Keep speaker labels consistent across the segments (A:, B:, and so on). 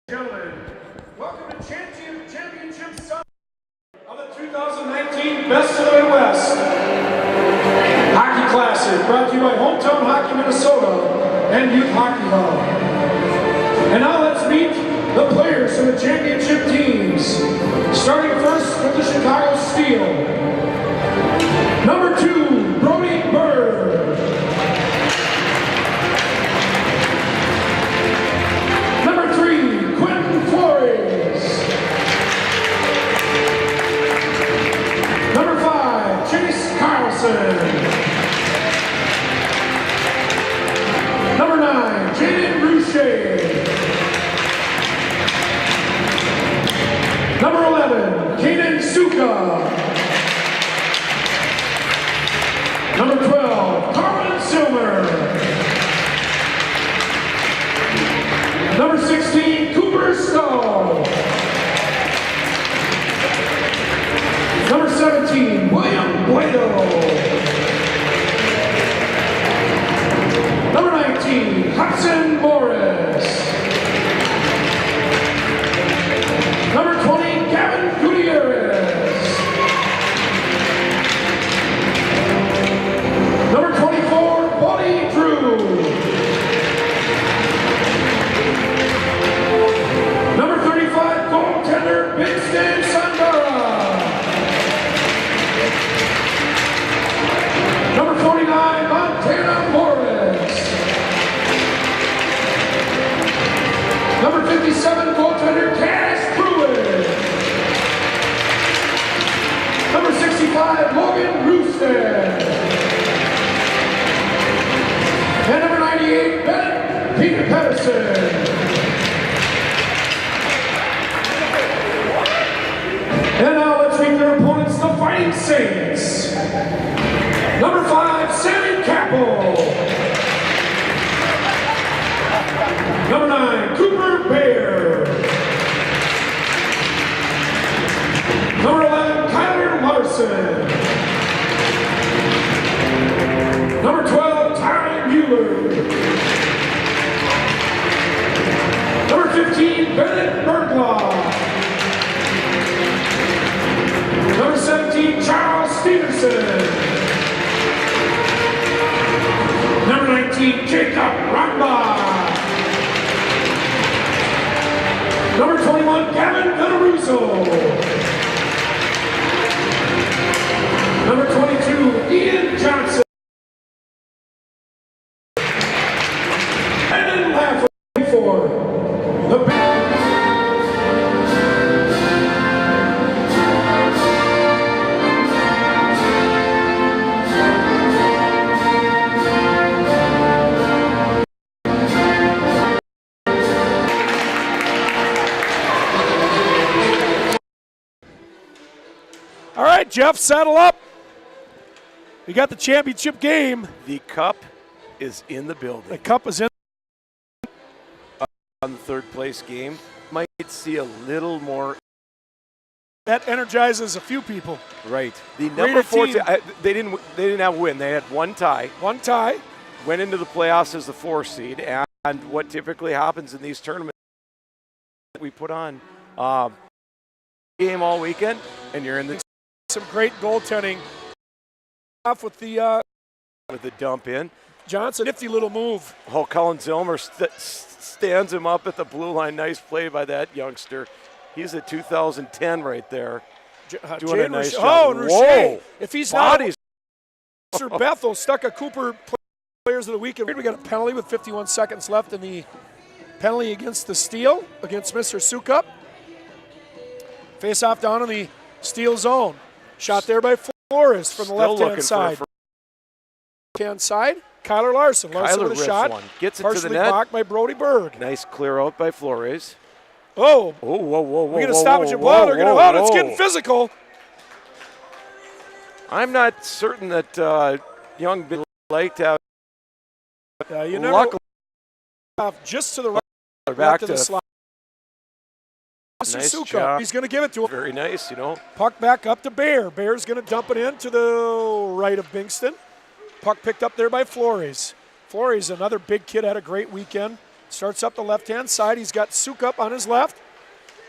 A: Gentlemen, welcome to Championship Summit of the 2019 Best of the West Hockey Classic, brought to you by Hometown Hockey Minnesota and Youth Hockey Hub. And now let's meet the players from the championship teams. Starting first with the Chicago Steel. Number 2, Brody Bird. Number 3, Quentin Flores. Number 5, Chase Carlson. Number 9, Jaden Boucher. Number 11, Kaden Suka. Number 12, Carmen Silver. Number 16, Cooper Stowe. Number 17, William Bueno. Number 19, Hudson Morris. Number 20, Gavin Gutierrez. Number 24, Buddy Drew. Number 35, goaltender, Big Stan Sandara. Number 49, Montana Morris. Number 57, goaltender, Cash Pruitt. Number 65, Logan Rooster. And number 98, Ben Peter Pedersen. And now let's meet their opponents, the Fighting Saints. Number 5, Sammy Capel. Number 9, Cooper Bear. Number 11, Kyler Larson. Number 12, Ty Mueller. Number 15, Bennett Berglaw. Number 17, Charles Stevenson. Number 19, Jacob Ramba. Number 21, Gavin Villaruso. Number 22, Ian Johnson. And then last for the
B: All right, Jeff, saddle up. We got the championship game.
C: The cup is in the building.
B: The cup is in.
C: On the third place game, might see a little more.
B: That energizes a few people.
C: Right. The number 4
B: team.
C: they didn't have a win. They had one tie.
B: One tie.
C: Went into the playoffs as the 4 seed, and what typically happens in these tournaments, we put on game all weekend, and you're in the
B: Some great goaltending. Off with the
C: dump in.
B: Johnson, nifty little move.
C: Oh, Colin Zilmer stands him up at the blue line. Nice play by that youngster. He's a 2010 right there. Doing a nice job.
B: Oh, and
C: Whoa.
B: If he's
C: Bodies.
B: not, Sir Bethel stuck a Cooper Players of the Weekend. We got a penalty with 51 seconds left in the penalty against the Steel, against Mr. Sukup. Face off down in the Steel zone. Shot there by Flores from the left-hand side. Left-hand side, Kyler Larson. Larson with a shot.
C: One. Gets it to the
B: Partially
C: net.
B: blocked by Brody Bird.
C: Nice clear out by Flores.
B: Oh.
C: Oh, whoa, whoa, whoa.
B: We're going to stop at your blood. They're going to, oh, it's getting physical.
C: I'm not certain that young Bill like to have.
B: You never off just to the right.
C: Back
B: to the slot. Mr.
C: Nice
B: Sukup,
C: job.
B: he's going to give it to him.
C: Very nice, you know.
B: Puck back up to Bear. Bear's going to dump it in to the right of Bingston. Puck picked up there by Flores. Flores, another big kid, had a great weekend. Starts up the left-hand side. He's got Sukup on his left.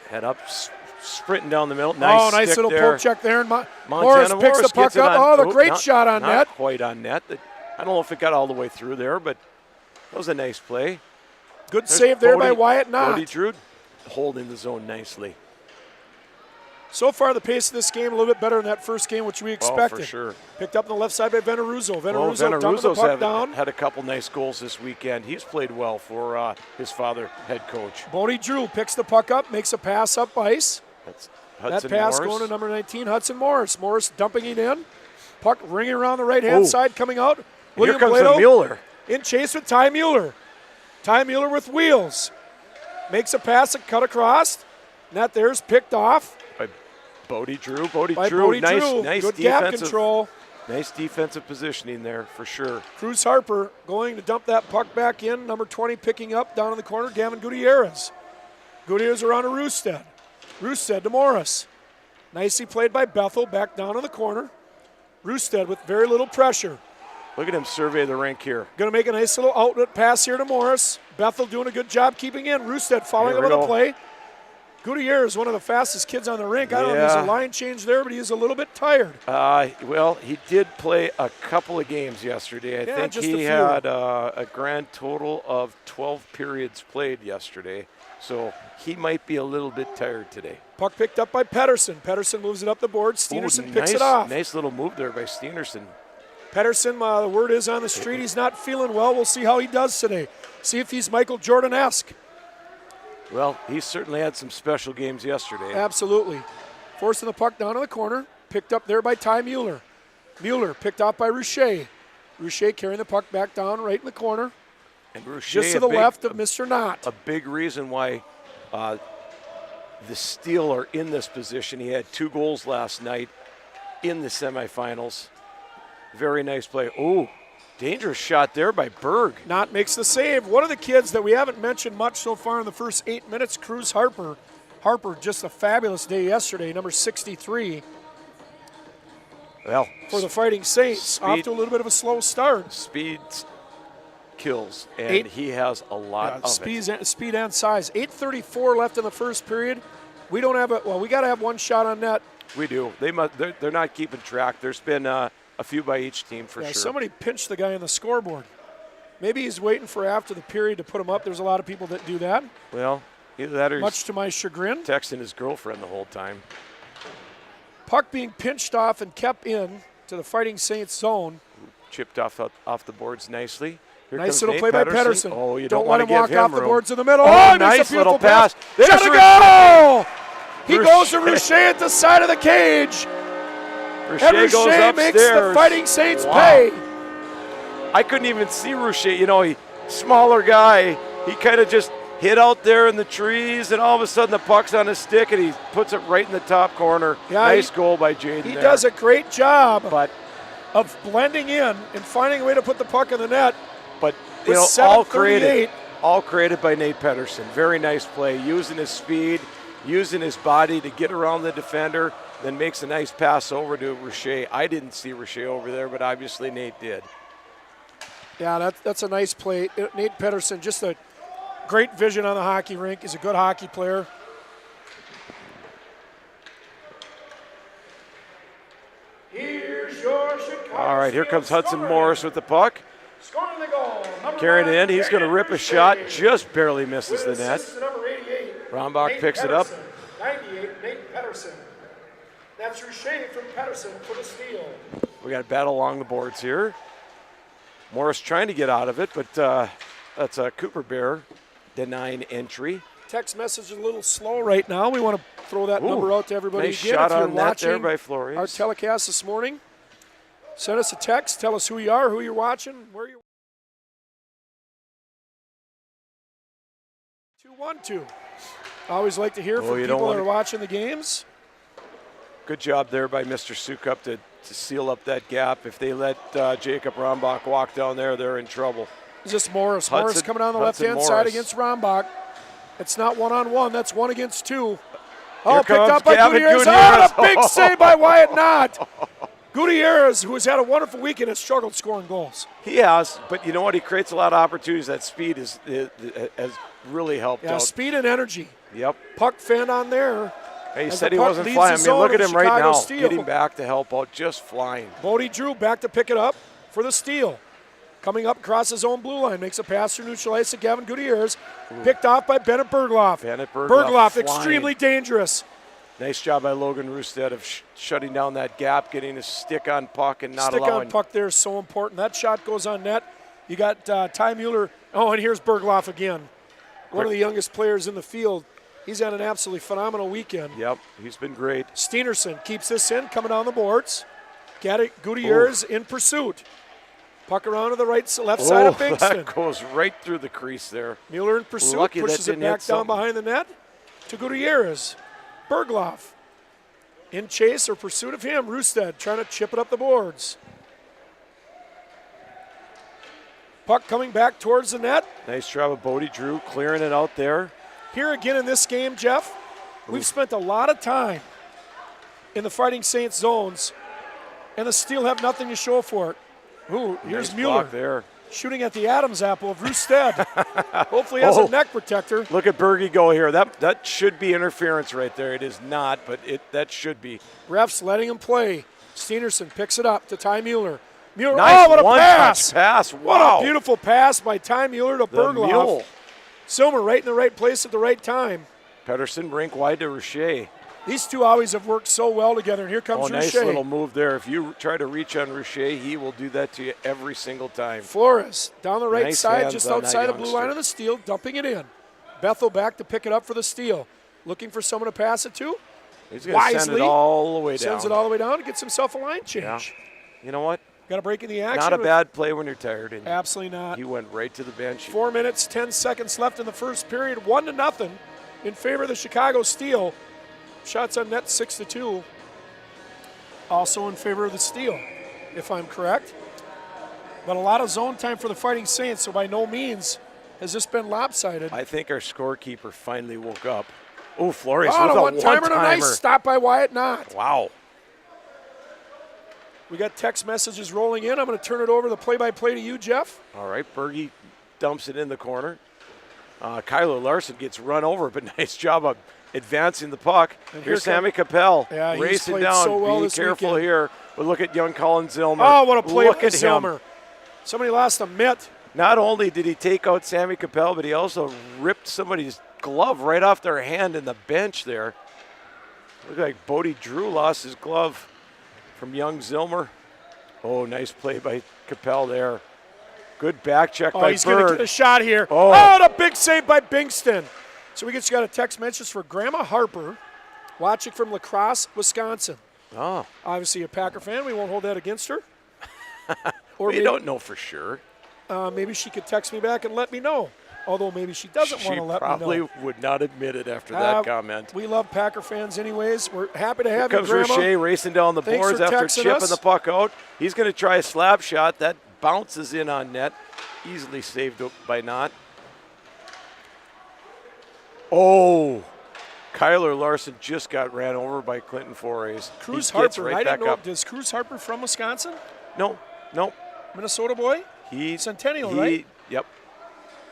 C: Head up, sprinting down the middle. Nice
B: nice little
C: there.
B: poke check there. And
C: Montana
B: Morris picks the puck up. Oh, the great shot on net.
C: Not quite on net. I don't know if it got all the way through there, but that was a nice play.
B: Good save there by Wyatt Knott.
C: Bodie Drew holding the zone nicely.
B: So far, the pace of this game a little bit better than that first game, which we expected.
C: Oh, for sure.
B: Picked up on the left side by Veneruzzo. Veneruzzo dumping the puck down.
C: Had a couple nice goals this weekend. He's played well for his father, head coach.
B: Bodie Drew picks the puck up, makes a pass up ice.
C: That's
B: that
C: Hudson
B: pass
C: Morris.
B: going to number 19, Hudson Morris. Morris dumping it in. Puck ringing around the right-hand side, coming out.
C: Here comes the Mueller.
B: In chase with Ty Mueller. Ty Mueller with wheels. Makes a pass and cut across. Net there's picked off.
C: By Bodie Drew. Bodie
B: By
C: Drew.
B: Bodie
C: Nice
B: Drew.
C: nice
B: Good
C: defensive
B: gap control.
C: Nice defensive positioning there for sure.
B: Cruz Harper going to dump that puck back in. Number 20 picking up down in the corner. Gavin Gutierrez. Gutierrez around to Roosted. Roosted to Morris. Nicely played by Bethel back down in the corner. Roosted with very little pressure.
C: Look at him survey the rink here.
B: Going to make a nice little outlet pass here to Morris. Bethel doing a good job keeping in. Roosted following up on the play. Gutierrez is one of the fastest kids on the rink. I don't know if there's a line change there, but he's a little bit tired.
C: Well, he did play a couple of games yesterday. I think he had a grand total of 12 periods played yesterday. So he might be a little bit tired today.
B: Puck picked up by Pettersson. Pettersson moves it up the board. Steenerson picks it off.
C: Nice little move there by Steenerson.
B: Pettersson, the word is on the street, he's not feeling well. We'll see how he does today. See if he's Michael Jordan-esque.
C: Well, he certainly had some special games yesterday.
B: Absolutely. Forcing the puck down in the corner. Picked up there by Ty Mueller. Mueller picked up by Rouchet. Rouchet carrying the puck back down right in the corner.
C: And Rouchet,
B: just to the left of Mr. Knott.
C: A big reason why the Steel are in this position. He had 2 goals last night in the semifinals. Very nice play. Oh, dangerous shot there by Berg.
B: Knott makes the save. One of the kids that we haven't mentioned much so far in the first 8 minutes, Cruz Harper. Harper, just a fabulous day yesterday, number 63.
C: Well,
B: for the Fighting Saints, off to a little bit of a slow start.
C: Speed kills, and he has a lot of
B: speed and size. 8:34 left in the first period. We don't have we got to have one shot on net.
C: We do. They're not keeping track. There's been a few by each team for sure.
B: Somebody pinched the guy on the scoreboard. Maybe he's waiting for after the period to put him up. There's a lot of people that do that.
C: Well, either that or
B: much to my chagrin.
C: Texting his girlfriend the whole time.
B: Puck being pinched off and kept in to the Fighting Saints zone.
C: Chipped off the boards nicely. Here
B: nice little play by Pettersson.
C: Oh, you
B: don't
C: want
B: let
C: to
B: him walk off the boards in the middle.
C: Oh,
B: he
C: nice
B: makes a beautiful
C: little pass.
B: There's a goal! He goes to Rouchet at the side of the cage.
C: Rouchet goes upstairs.
B: Makes the Fighting Saints pay.
C: I couldn't even see Rouchet. You know, smaller guy. He kind of just hit out there in the trees, and all of a sudden the puck's on his stick, and he puts it right in the top corner.
B: Yeah,
C: nice goal by Jaden.
B: He does a great job
C: but
B: of blending in and finding a way to put the puck in the net.
C: But
B: you know,
C: all created by Nate Pettersson. Very nice play, using his speed, using his body to get around the defender, then makes a nice pass over to Rouchet. I didn't see Rouchet over there, but obviously Nate did.
B: Yeah, that's a nice play. Nate Pettersson, just a great vision on the hockey rink. He's a good hockey player.
A: Here's your Chicago.
C: All right, here comes Hudson Morris with the puck.
A: Scoring the goal.
C: Carrying it in. He's going to rip a shot. Just barely misses the net. Rombach picks it up.
A: 98, Nate Pettersson. That's Rouchet from Pettersson for the steal.
C: We got a battle along the boards here. Morris trying to get out of it, but that's a Cooper Bear denying entry.
B: Text message is a little slow right now. We want to throw that number out to everybody
C: nice
B: again.
C: Shot
B: if you're
C: on that there by
B: watching
C: Flores.
B: our telecast this morning, send us a text. Tell us who you are, who you're watching, where you're 212. I always like to hear from people that are watching the games.
C: Good job there by Mr. Sukup to seal up that gap. If they let Jacob Rombach walk down there, they're in trouble.
B: It's just Morris. Morris coming down the left-hand side against Rombach. It's not one-on-one. That's one against two. Oh, picked up by Gutierrez. Oh, a big save by Wyatt Knott. Gutierrez, who has had a wonderful weekend, has struggled scoring goals.
C: He has, but you know what? He creates a lot of opportunities. That speed has really helped
B: Yeah,
C: out.
B: speed and energy.
C: Yep.
B: Puck fan on there.
C: He
B: As
C: said
B: the
C: he
B: puck
C: wasn't
B: leaves
C: flying. I
B: the
C: mean, look
B: zone
C: at
B: of
C: him right
B: Chicago
C: now,
B: Steel.
C: getting back to help out, just flying.
B: Bodie Drew back to pick it up for the steal. Coming up across his own blue line, makes a pass through neutral ice to Gavin Gutierrez. Picked off by Bennett Bergloff.
C: Bergloff
B: extremely dangerous.
C: Nice job by Logan Rustad of shutting down that gap, getting his stick on puck and not
B: Stick
C: allowing.
B: on puck there is so important. That shot goes on net. You got Ty Mueller. Oh, and here's Bergloff again. One of the youngest players in the field. He's had an absolutely phenomenal weekend.
C: Yep, he's been great.
B: Steenerson keeps this in, coming down the boards. Got it. Gutierrez in pursuit. Puck around to the left side of Bingston.
C: That goes right through the crease there.
B: Mueller in pursuit,
C: Lucky
B: pushes
C: that
B: it
C: didn't
B: back
C: hit
B: down
C: something.
B: behind the net to Gutierrez. Bergloff in chase or pursuit of him. Rustad trying to chip it up the boards. Puck coming back towards the net.
C: Nice job of Bodie Drew clearing it out there.
B: Here again in this game, Jeff, we've spent a lot of time in the Fighting Saints zones, and the Steel have nothing to show for it. Ooh, here's
C: Nice
B: Mueller
C: block there.
B: shooting at the Adam's apple of Rustad. Hopefully has a neck protector.
C: Look at Bergie go here. That should be interference right there. It is not, but that should be.
B: Refs letting him play. Steenerson picks it up to Ty Mueller. Mueller,
C: Nice
B: oh, what a
C: one-touch
B: pass!
C: Wow.
B: What a beautiful pass by Ty Mueller to
C: The
B: Bergloff.
C: mule.
B: Silmer right in the right place at the right time.
C: Pedersen rink wide to Richer.
B: These two always have worked so well together, and here comes
C: Oh, nice
B: Richer.
C: little move there. If you try to reach on Richer, he will do that to you every single time.
B: Flores down the right
C: Nice
B: side,
C: hands
B: just
C: on that
B: outside the blue
C: youngster.
B: line of the Steel, dumping it in. Bethel back to pick it up for the Steel. Looking for someone to pass it to.
C: He's going to send it all the way down.
B: Sends it all the way down, gets himself a line change.
C: Yeah. You know what?
B: Got a break in the action.
C: Not a bad play when you're tired. And
B: Absolutely not.
C: he went right to the bench.
B: 4 minutes, 10 seconds left in the first period. 1-0 in favor of the Chicago Steel. Shots on net 6-2. Also in favor of the Steel, if I'm correct. But a lot of zone time for the Fighting Saints, so by no means has this been lopsided.
C: I think our scorekeeper finally woke up. Oh, Flores
B: Oh,
C: with
B: a
C: a
B: one-timer and a nice
C: one-timer.
B: stop by Wyatt Knott.
C: Wow.
B: We got text messages rolling in. I'm going to turn it over the play-by-play to you, Jeff.
C: All right, Bergie dumps it in the corner. Kyler Larson gets run over, but nice job of advancing the puck.
B: And
C: Here's
B: here
C: Sammy Capel
B: Yeah, he's
C: racing
B: played
C: down.
B: so well
C: Be
B: this
C: careful
B: weekend.
C: here. But look at young Colin Zillmer.
B: Oh, what a play
C: Look
B: with
C: at him.
B: Zillmer. Somebody lost a mitt.
C: Not only did he take out Sammy Capel, but he also ripped somebody's glove right off their hand in the bench there. Looked like Bodie Drew lost his glove from young Zillmer. Oh, nice play by Capel there. Good back check by
B: He's going to
C: Bird.
B: get a shot here.
C: Oh.
B: The big save by Bingston. So we just got a text message for Grandma Harper, watching from La Crosse, Wisconsin.
C: Oh,
B: Obviously a Packer fan. We won't hold that against her. Or
C: we
B: maybe,
C: don't know for sure.
B: maybe she could text me back and let me know. Although maybe she doesn't want
C: She
B: to let me
C: probably
B: know.
C: would not admit it after that comment.
B: We love Packer fans anyways. We're happy to have
C: Here
B: you,
C: comes
B: Grandma.
C: Richer racing down the
B: Thanks
C: boards
B: for
C: after
B: texting
C: chipping
B: us.
C: the puck out. He's going to try a slap shot. That bounces in on net. Easily saved by Knott. Oh, Kyler Larson just got ran over by Clinton Flores.
B: Cruz
C: He gets
B: Harper.
C: right
B: I didn't
C: back
B: know.
C: up.
B: Is Cruz Harper from Wisconsin?
C: No.
B: Minnesota boy?
C: He
B: Centennial, right?
C: Yep.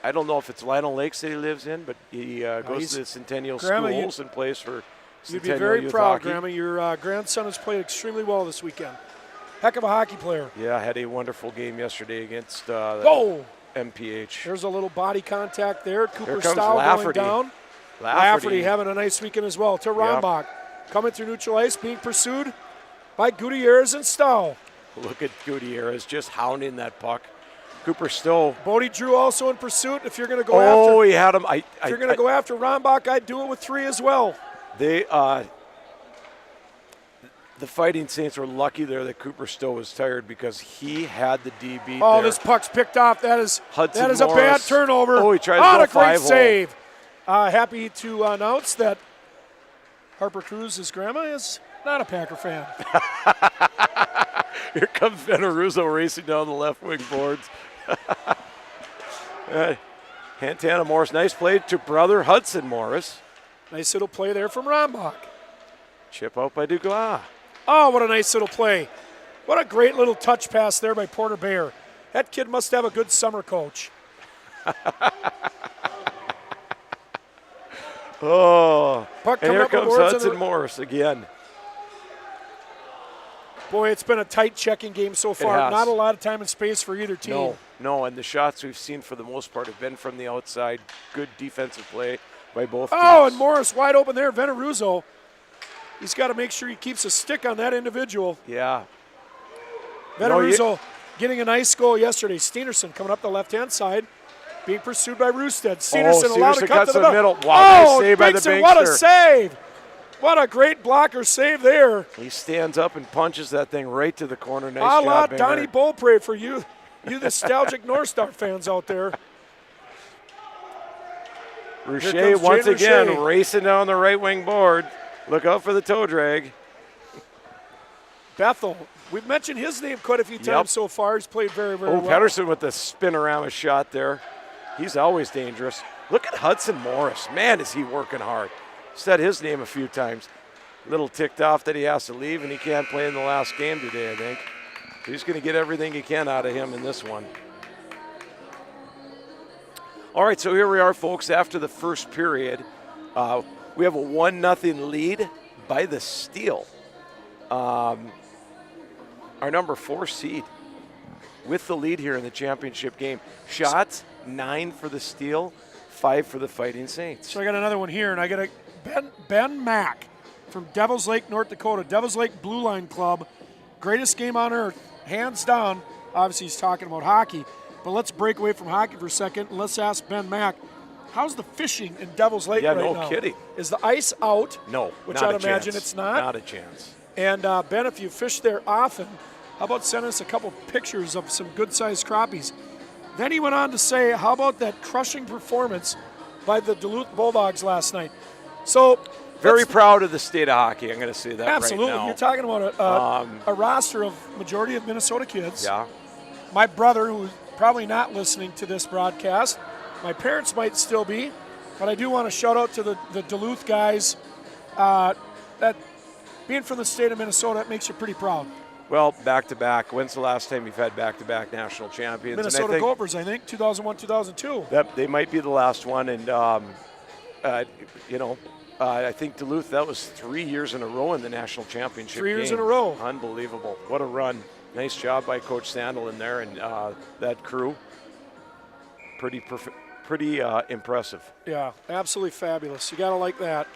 C: I don't know if it's Lionel Lakes that he lives in, but he goes
B: he's-
C: to the Centennial
B: Grandma,
C: schools and plays for
B: You'd
C: Centennial
B: be very
C: Youth
B: proud,
C: Hockey.
B: Grandma. Your grandson has played extremely well this weekend. Heck of a hockey player.
C: Yeah, had a wonderful game yesterday against the
B: Oh,
C: MPH.
B: there's a little body contact there. Cooper
C: Here comes
B: Stahl going
C: Lafferty.
B: down. Lafferty having a nice weekend as well. To Rombach. Coming through neutral ice, being pursued by Gutierrez and Stahl.
C: Look at Gutierrez just hounding that puck. Cooper Stowe.
B: Bodie Drew also in pursuit. If you're going to go after,
C: Oh, he had him.
B: if you're going to go after Rombach, I'd do it with 3 as well.
C: They, the Fighting Saints were lucky there that Cooper Stowe was tired because he had the D beat
B: Oh,
C: there.
B: this puck's picked off. That is
C: Hudson
B: a bad
C: Morris.
B: turnover.
C: Oh, he tried to go
B: a great
C: 5-0.
B: save. Happy to announce that Harper Cruz's grandma is not a Packer fan.
C: Here comes Veneruso racing down the left wing boards. Hantana Morris, nice play to brother Hudson Morris.
B: Nice little play there from Rombach.
C: Chip out by Dugas.
B: Oh, what a nice little play. What a great little touch pass there by Porter Bayer. That kid must have a good summer coach.
C: Oh,
B: Puck
C: and
B: coming
C: here
B: up on
C: comes
B: boards
C: Hudson Morris again.
B: Boy, it's been a tight checking game so far.
C: has.
B: Not a lot of time and space for either team.
C: No, and the shots we've seen for the most part have been from the outside. Good defensive play by both teams.
B: Oh, and Morris wide open there. Veneruso, he's got to make sure he keeps a stick on that individual.
C: Yeah.
B: Veneruso getting a nice goal yesterday. Steenerson coming up the left-hand side, being pursued by Roosted. Steenerson allowed to
C: Steenerson
B: cut
C: cuts
B: to
C: the
B: the
C: middle.
B: middle.
C: Wow, nice
B: Oh,
C: save by the
B: Dixon, what a
C: Bankster.
B: save. What a great blocker save there.
C: He stands up and punches that thing right to the corner. Nice
B: A la
C: job,
B: Donnie
C: Banger.
B: Beaupre for you nostalgic North Star fans out there.
C: Rouchet
B: comes
C: once
B: Jane
C: again
B: Rouchet.
C: racing down the right wing board. Look out for the toe drag.
B: Bethel, we've mentioned his name quite a few times
C: Yep.
B: so far. He's played very, very
C: Oh,
B: well.
C: Pedersen with the spinorama shot there. He's always dangerous. Look at Hudson Morris. Man, is he working hard. Said his name a few times. Little ticked off that he has to leave and he can't play in the last game today, I think. He's going to get everything he can out of him in this one. All right, so here we are, folks, after the first period. We have a 1-0 lead by the Steel. Our number 4 seed with the lead here in the championship game. Shots, 9 for the Steel, 5 for the Fighting Saints.
B: So I got another one here, and I got a Ben Mack from Devils Lake, North Dakota. Devils Lake Blue Line Club. Greatest game on earth, hands down. Obviously, he's talking about hockey. But let's break away from hockey for a second, and let's ask Ben Mack, how's the fishing in Devils Lake right now?
C: Yeah, no kidding.
B: Is the ice out?
C: No,
B: Which
C: not
B: I'd
C: a
B: imagine
C: chance.
B: it's not.
C: Not a chance.
B: And Ben, if you fish there often, how about sending us a couple pictures of some good-sized crappies? Then he went on to say, how about that crushing performance by the Duluth Bulldogs last night? So
C: Very proud of the state of hockey. I'm going to say that
B: absolutely.
C: right now.
B: You're talking about a roster of majority of Minnesota kids.
C: Yeah.
B: My brother, who's probably not listening to this broadcast, my parents might still be, but I do want to shout out to the Duluth guys. That being from the state of Minnesota, it makes you pretty proud.
C: Well, back-to-back. When's the last time you've had back-to-back national champions?
B: Minnesota
C: And I think
B: Gophers, I think, 2001, 2002.
C: that they might be the last one. And, I think Duluth, that was 3 years in a row in the national championship
B: 3 years
C: game.
B: in a row.
C: Unbelievable. What a run. Nice job by Coach Sandel in there and that crew. Pretty impressive.
B: Yeah, absolutely fabulous. You got to like that.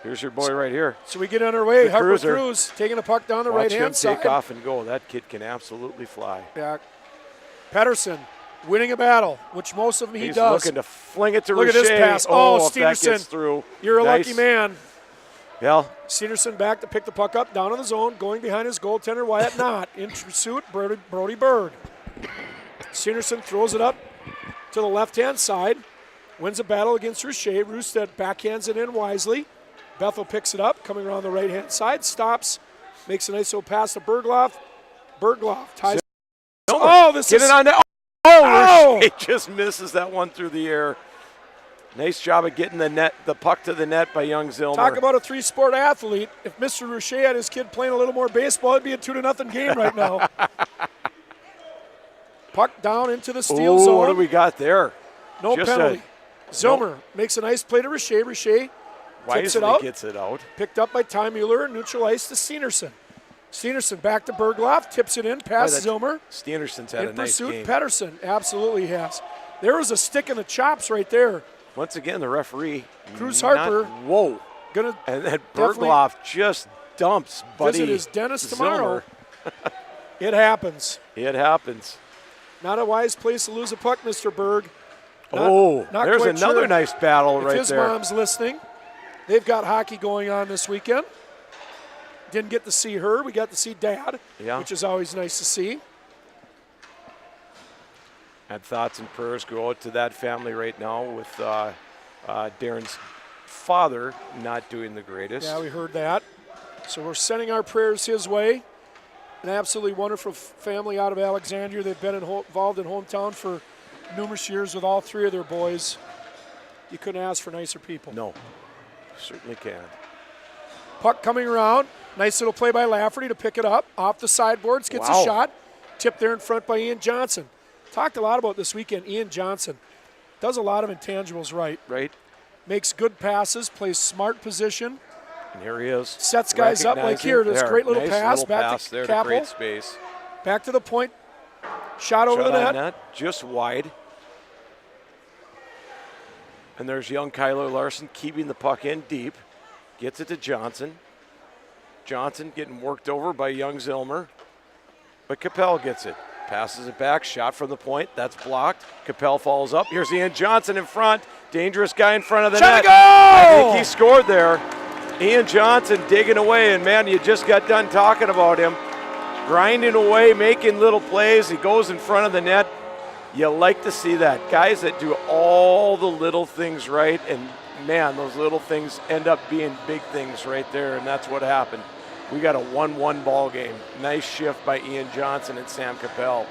C: Here's your boy right here.
B: So we get underway.
C: The
B: Harper
C: cruiser.
B: Cruz taking a puck down the
C: Watch
B: right-hand
C: him
B: side.
C: take off and go. That kid can absolutely fly.
B: Yeah. Pedersen winning a battle, which most of them he
C: He's
B: does.
C: looking to fling it to
B: Look at this
C: Rouchet.
B: pass.
C: Oh, if that
B: Steenerson,
C: gets through.
B: You're a
C: Nice.
B: lucky man.
C: Yeah.
B: Steenerson back to pick the puck up, down in the zone, going behind his goaltender, Wyatt Knott. In pursuit, Brody Bird. Steenerson throws it up to the left-hand side, wins a battle against Rouchet. Roosted backhands it in wisely. Bethel picks it up, coming around the right-hand side, stops, makes a nice little pass to Bergloff. Bergloff ties. Oh, this
C: Get
B: is
C: it on there.
B: Oh!
C: Rouchet just misses that one through the air. Nice job of getting the puck to the net by young Zillmer.
B: Talk about a three-sport athlete. If Mr. Rouchet had his kid playing a little more baseball, it'd be a 2-0 game right now. Puck down into the steel zone.
C: What do we got there?
B: No
C: Just
B: penalty. Zillmer makes a nice play to Rouchet. Rouchet tips it out.
C: Gets it out.
B: Picked up by Ty Mueller, neutral ice to Steenerson. Steenerson back to Bergloff, tips it in, past Zillmer.
C: Steenerson's had a
B: In
C: nice
B: pursuit,
C: game.
B: Pedersen absolutely has. There was a stick in the chops right there.
C: Once again, the referee.
B: Cruz Harper.
C: Whoa.
B: Gonna
C: And then
B: definitely
C: Bergloff just dumps buddy
B: visit his dentist tomorrow.
C: Zillmer.
B: It happens.
C: It happens.
B: Not a wise place to lose a puck, Mr. Berg.
C: Not there's
B: quite
C: another
B: sure
C: nice battle
B: if
C: right
B: his
C: there.
B: mom's listening. They've got hockey going on this weekend. Didn't get to see her. We got to see Dad, which is always nice to see.
C: And thoughts and prayers go out to that family right now with Darren's father not doing the greatest.
B: Yeah, we heard that. So we're sending our prayers his way. An absolutely wonderful family out of Alexandria. They've been involved in hometown for numerous years with all three of their boys. You couldn't ask for nicer people.
C: No, certainly can.
B: Puck coming around. Nice little play by Lafferty to pick it up. Off the sideboards, gets
C: Wow.
B: a shot. Tipped there in front by Ian Johnson. Talked a lot about this weekend. Ian Johnson does a lot of intangibles right.
C: Right.
B: Makes good passes, plays smart position.
C: And here he is.
B: Sets guys up like here. This
C: There,
B: great little
C: nice
B: pass
C: little
B: back
C: pass
B: to
C: there
B: Capel.
C: to create space.
B: Back to the point. Shot over
C: Shot
B: the
C: on
B: net.
C: net, just wide. And there's young Kyler Larson keeping the puck in deep. Gets it to Johnson. Johnson getting worked over by young Zilmer. But Capel gets it. Passes it back. Shot from the point. That's blocked. Capel falls up. Here's Ian Johnson in front. Dangerous guy in front of the
B: Shot
C: net.
B: to go!
C: I think he scored there. Ian Johnson digging away. And, man, you just got done talking about him. Grinding away, making little plays. He goes in front of the net. You like to see that. Guys that do all the little things right, and man, those little things end up being big things right there, and that's what happened. We got a 1-1 ball game. Nice shift by Ian Johnson and Sam Capel.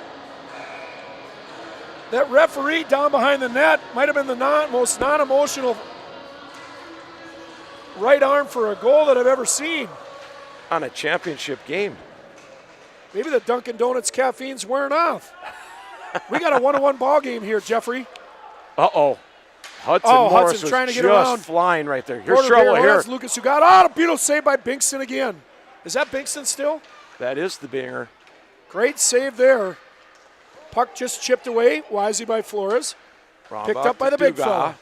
B: That referee down behind the net might have been the most non-emotional right arm for a goal that I've ever seen.
C: On a championship game.
B: Maybe the Dunkin' Donuts caffeine's wearing off. We got a 1-1 ball game here, Jeffrey.
C: Uh-oh. Hudson
B: Oh,
C: Morris
B: Hudson
C: was
B: trying to get
C: just
B: around.
C: flying right there. Here's
B: Quarter
C: trouble
B: barrel,
C: here.
B: that's Lucas who got out. A beautiful save by Binkston again. Is that Binkston still?
C: That is the binger.
B: Great save there. Puck just chipped away. Wisely by Flores. Picked up by the big fella.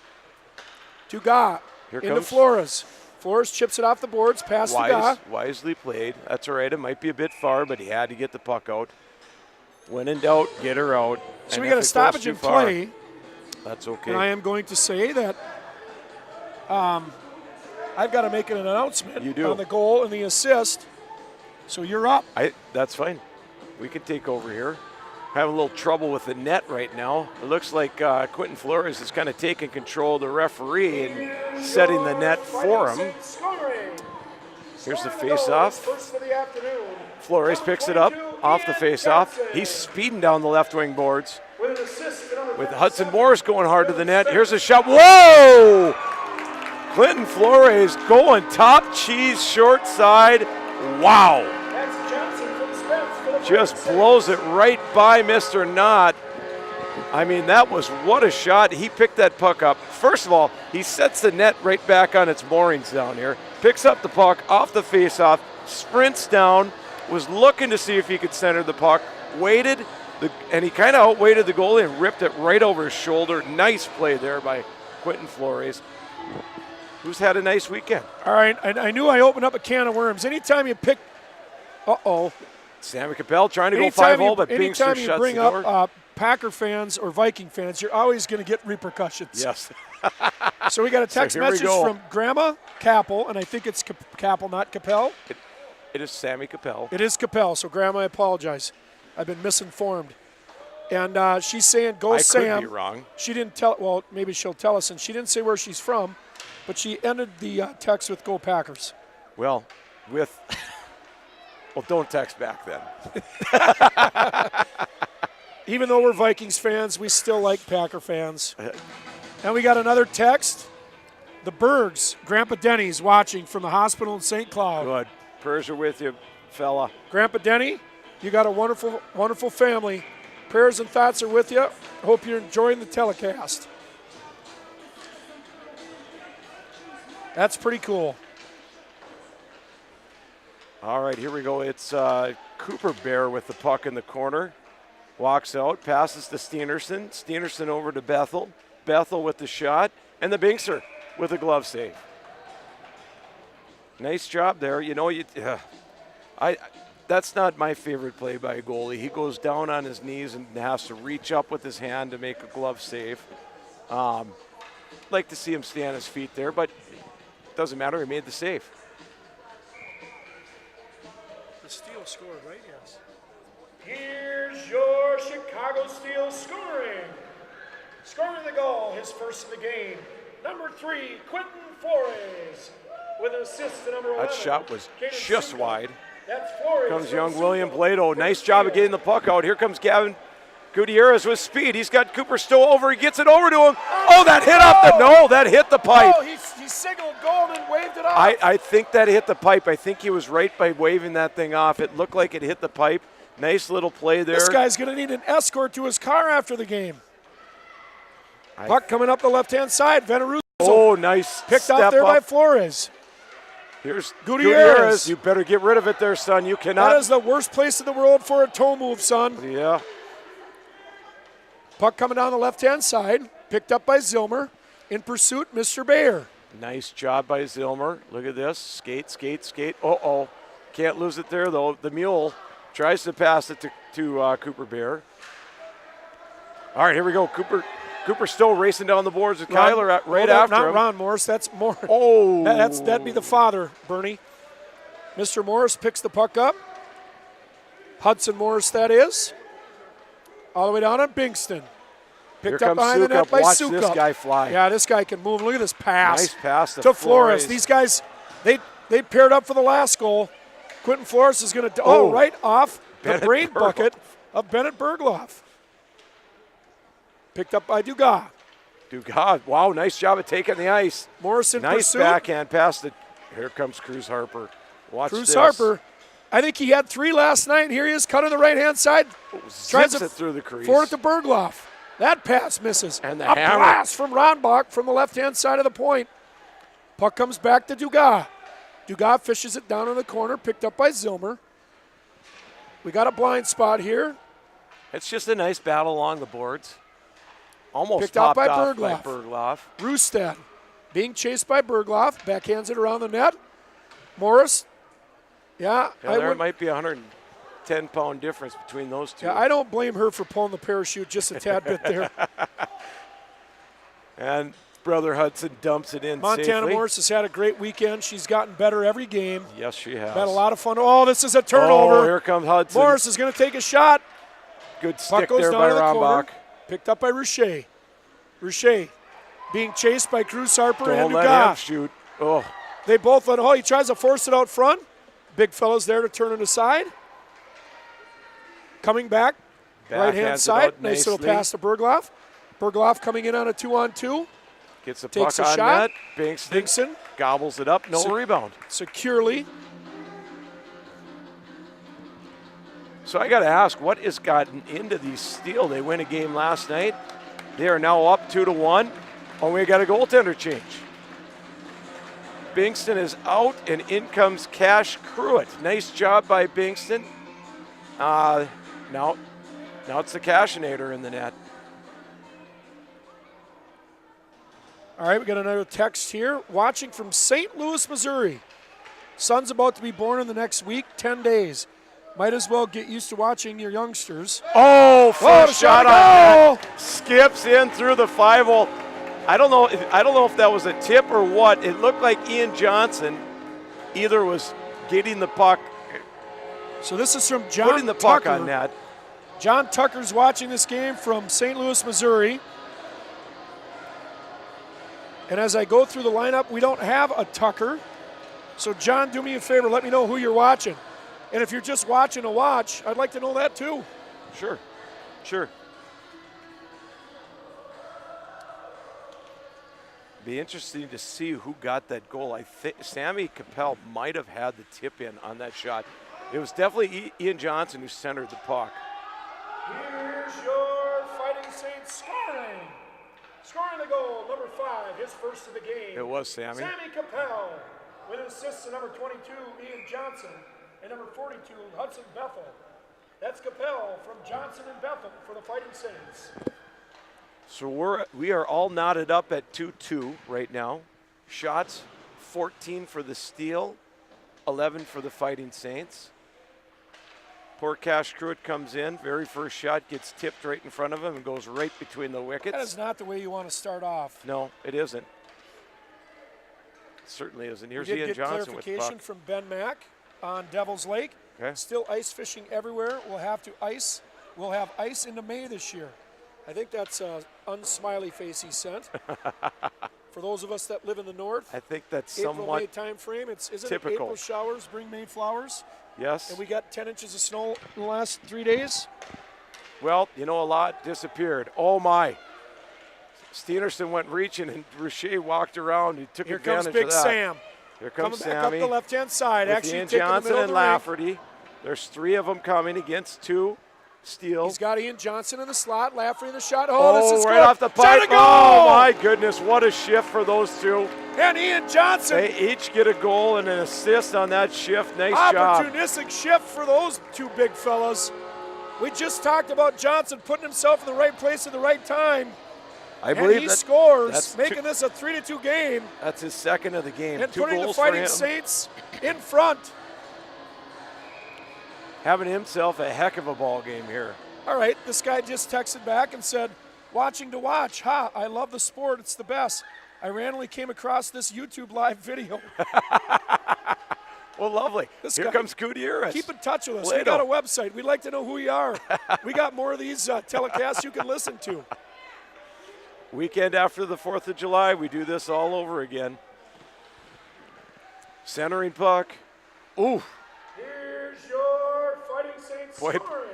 B: Dugas
C: Here
B: into
C: comes
B: Flores. Flores chips it off the boards, past Dugas.
C: Wisely played. That's all right. It might be a bit far, but he had to get the puck out. When in doubt, get her out.
B: So
C: And
B: we
C: if
B: got a
C: it goes
B: stoppage
C: too
B: in
C: far,
B: play.
C: That's okay.
B: And I am going to say that I've got to make an announcement
C: You do.
B: on the goal and the assist. So you're up.
C: That's fine. We can take over here. Having a little trouble with the net right now. It looks like Quentin Flores is kind of taking control of the referee and setting the net for him. Here's the face-off. Flores picks it up off the face-off. He's speeding down the left wing boards. With Hudson Morris going hard to the net. Here's a shot. Whoa! Clinton Flores going top cheese short side. Wow. Just blows it right by Mr. Knott. I mean, that was what a shot. He picked that puck up. First of all, he sets the net right back on its moorings down here. Picks up the puck off the faceoff, sprints down, was looking to see if he could center the puck, waited, and he kind of outweighted the goalie and ripped it right over his shoulder. Nice play there by Quentin Flores, who's had a nice weekend.
B: All right, I knew I opened up a can of worms. Anytime you pick,
C: Sammy Capel trying to go 5-0, but Bingster
B: anytime you
C: shuts
B: bring
C: the door.
B: up Packer fans or Viking fans, you're always going to get repercussions.
C: Yes.
B: So we got a text
C: here we
B: message
C: go.
B: from Grandma Capel, and I think it's Capel, not Capel.
C: It is Sammy Capel.
B: It is Capel, so Grandma, I apologize. I've been misinformed. And she's saying, go
C: I
B: Sam.
C: could be wrong.
B: She didn't tell, well, maybe she'll tell us, and she didn't say where she's from, but she ended the text with Go Packers.
C: Well, don't text back then.
B: Even though we're Vikings fans, we still like Packer fans. And we got another text. The Bergs, Grandpa Denny's watching from the hospital in St. Cloud.
C: Good. Prayers are with you, fella.
B: Grandpa Denny, you got a wonderful, wonderful family. Prayers and thoughts are with you. Hope you're enjoying the telecast. That's pretty cool.
C: All right, here we go. It's Cooper Bear with the puck in the corner. Walks out, passes to Steenerson. Steenerson over to Bethel. Bethel with the shot. And the Binkser with a glove save. Nice job there. You know, that's not my favorite play by a goalie. He goes down on his knees and has to reach up with his hand to make a glove save. Like to see him stay on his feet there, but it doesn't matter. He made the save.
B: The Steel scored, right? Yes. Here's your Chicago Steel scoring. Scoring the goal, his first of the game. Number 3, Quentin Flores, with an assist to number 11.
C: That shot was just wide.
B: That's Flores.
C: Comes young William Blado. Nice job of getting the puck out. Here comes Gavin Gutierrez with speed. He's got Cooper Stowe over. He gets it over to him. Oh, that hit off the, no, that hit the pipe.
B: Oh, he signaled goal and then waved it off.
C: I think that hit the pipe. I think he was right by waving that thing off. It looked like it hit the pipe. Nice little play there.
B: This guy's going to need an escort to his car after the game. Puck coming up the left-hand side. Veneruso.
C: Oh, nice
B: picked
C: step
B: out there
C: up
B: by Flores.
C: Here's
B: Gutierrez.
C: You better get rid of it there, son. You cannot.
B: That is the worst place in the world for a toe move, son.
C: Yeah.
B: Puck coming down the left-hand side. Picked up by Zilmer. In pursuit, Mr. Bayer.
C: Nice job by Zilmer. Look at this. Skate, skate, skate. Uh-oh. Can't lose it there, though. The mule tries to pass it to Cooper Bear. All right, here we go. Cooper's still racing down the boards with Kyler after
B: not
C: him.
B: Ron Morris. That's Morris.
C: Oh.
B: That'd be the father, Bernie. Mr. Morris picks the puck up. Hudson Morris, that is. All the way down on Bingston. Picked up behind the net by
C: Watch
B: Sukup.
C: this guy fly.
B: Yeah, this guy can move. Look at this pass.
C: Nice pass
B: to Flores. These guys, they paired up for the last goal. Quentin Flores is going to right off the brain bucket of Bennett Bergloff. Picked up by Dugas.
C: Wow, nice job of taking the ice.
B: Morrison
C: nice
B: pursuit.
C: Backhand pass. Here comes Cruz Harper. Watch
B: Cruz
C: this.
B: Harper. I think he had 3 last night. Here he is, cut on the right-hand side.
C: Tries it through the crease.
B: Forward to Bergloff. That pass misses.
C: And
B: a
C: hammer.
B: blast from Ronbach from the left-hand side of the point. Puck comes back to Dugas. Dugas fishes it down in the corner, picked up by Zilmer. We got a blind spot here.
C: It's just a nice battle along the boards. Almost
B: picked out by
C: Bergloff.
B: Rustad being chased by Bergloff. Backhands it around the net. Morris. Yeah,
C: there might be 110-pound difference between those two.
B: Yeah, I don't blame her for pulling the parachute just a tad bit there.
C: And Brother Hudson dumps it in
B: Montana
C: safely.
B: Morris has had a great weekend. She's gotten better every game.
C: Yes, she has.
B: Had a lot of fun. Oh, this is a turnover.
C: Oh, here comes Hudson.
B: Morris is going to take a shot.
C: Good stick there by Rombach.
B: Picked up by Rouchet. Rouchet being chased by Cruz Harper and
C: Don't let him shoot. Oh.
B: They both let. Oh, he tries to force it out front. Big fella's there to turn it aside. Coming back, right-hand side. Nice little pass to Bergloff. Bergloff coming in on a 2-on-2.
C: Gets the
B: Takes
C: puck
B: a
C: on
B: shot.
C: net.
B: Bingston
C: gobbles it up. No rebound.
B: Securely.
C: So I got to ask, what has gotten into these Steel? They win a game last night. They are now up 2-1. Oh, we got a goaltender change. Bingston is out, and in comes Cash Cruitt. Nice job by Bingston. Now it's the Cashinator in the net.
B: All right, we got another text here. Watching from St. Louis, Missouri. Son's about to be born in the next week, 10 days. Might as well get used to watching your youngsters.
C: Oh, first shot on net. Skips in through the 5-hole. I don't know if that was a tip or what. It looked like Ian Johnson either was getting the puck.
B: So this is from John
C: putting the puck on net.
B: John Tucker's watching this game from St. Louis, Missouri. And as I go through the lineup, we don't have a Tucker. So John, do me a favor, let me know who you're watching. And if you're just watching a watch, I'd like to know that too.
C: Sure. Be interesting to see who got that goal. I think Sammy Capel might have had the tip in on that shot. It was definitely Ian Johnson who centered the puck.
B: Here's your Fighting Saints scoring. Scoring the goal, number 5, his first of the game.
C: It was Sammy.
B: Sammy Capel with assists to number 22, Ian Johnson, and number 42, Hudson Bethel. That's Capel from Johnson and Bethel for the Fighting Saints.
C: So we are all knotted up at 2-2 right now. Shots, 14 for the Steel, 11 for the Fighting Saints. Poor Cash Cruitt comes in. Very first shot gets tipped right in front of him and goes right between the wickets.
B: That is not the way you want to start off.
C: No, it isn't. It certainly isn't. Here's Ian Johnson with the puck.
B: Clarification from Ben Mack on Devil's Lake.
C: Okay.
B: Still ice fishing everywhere. We'll have ice into May this year. I think that's an unsmiley face he sent. For those of us that live in the north,
C: I think that's
B: April,
C: somewhat
B: May time frame. Isn't
C: typical.
B: It April showers bring May flowers?
C: Yes.
B: And we got 10 inches of snow in the last 3 days.
C: Well, a lot disappeared. Oh my! Steenerson went reaching, and Richer walked around. He took
B: Here
C: advantage
B: comes Big
C: of that.
B: Sam.
C: Here comes
B: Coming back
C: Sammy.
B: up the left-hand side.
C: With
B: Actually
C: Ian
B: taking
C: Johnson
B: the
C: and
B: middle of the ring.
C: Lafferty. There's 3 of them coming against 2. Steele.
B: He's got Ian Johnson in the slot. Lafferty in the shot. Oh, this is
C: right
B: good.
C: off the
B: Shot
C: pipe.
B: to goal!
C: Oh, my goodness. What a shift for those 2.
B: And Ian Johnson.
C: They each get a goal and an assist on that shift. Nice job.
B: Opportunistic shift for those 2 big fellas. We just talked about Johnson putting himself in the right place at the right time.
C: I
B: And
C: believe
B: he
C: that
B: scores, making this a 3-2 game
C: that's his second of the game.
B: and
C: 2
B: putting the
C: goals for
B: Fighting
C: him.
B: Saints in front.
C: Having himself a heck of a ball game here.
B: All right, this guy just texted back and said, watching to watch. Ha, I love the sport. It's the best. I randomly came across this YouTube live video.
C: Well, lovely. Here comes Gutierrez.
B: Keep in touch with us.
C: Plato.
B: We got a website. We'd like to know who you are. We got more of these telecasts you can listen to.
C: Weekend after the 4th of July, we do this all over again. Centering puck. Ooh.
B: Here's your Fighting Saints
C: Boy,
B: scoring.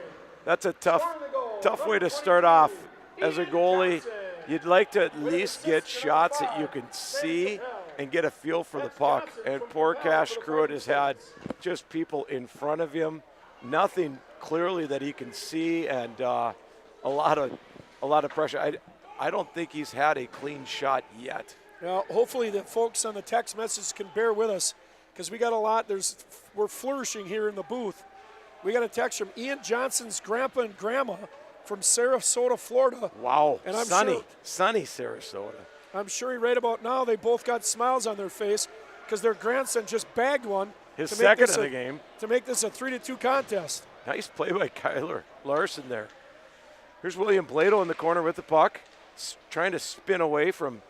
C: that's a tough way to start off as a goalie. You'd like to at least get shots that you can see and get a feel for the puck. And poor Cash Cruitt has had just people in front of him, nothing clearly that he can see, and a lot of pressure. I don't think he's had a clean shot yet.
B: Now, hopefully the folks on the text message can bear with us because we got a lot. We're flourishing here in the booth. We got a text from Ian Johnson's grandpa and grandma from Sarasota, Florida.
C: Wow,
B: and I'm
C: sunny Sarasota.
B: I'm sure right about now they both got smiles on their face because their grandson just bagged one.
C: His second of the game.
B: To make this a 3-2 contest.
C: Nice play by Kyler Larson there. Here's William Plato in the corner with the puck, trying to spin away from,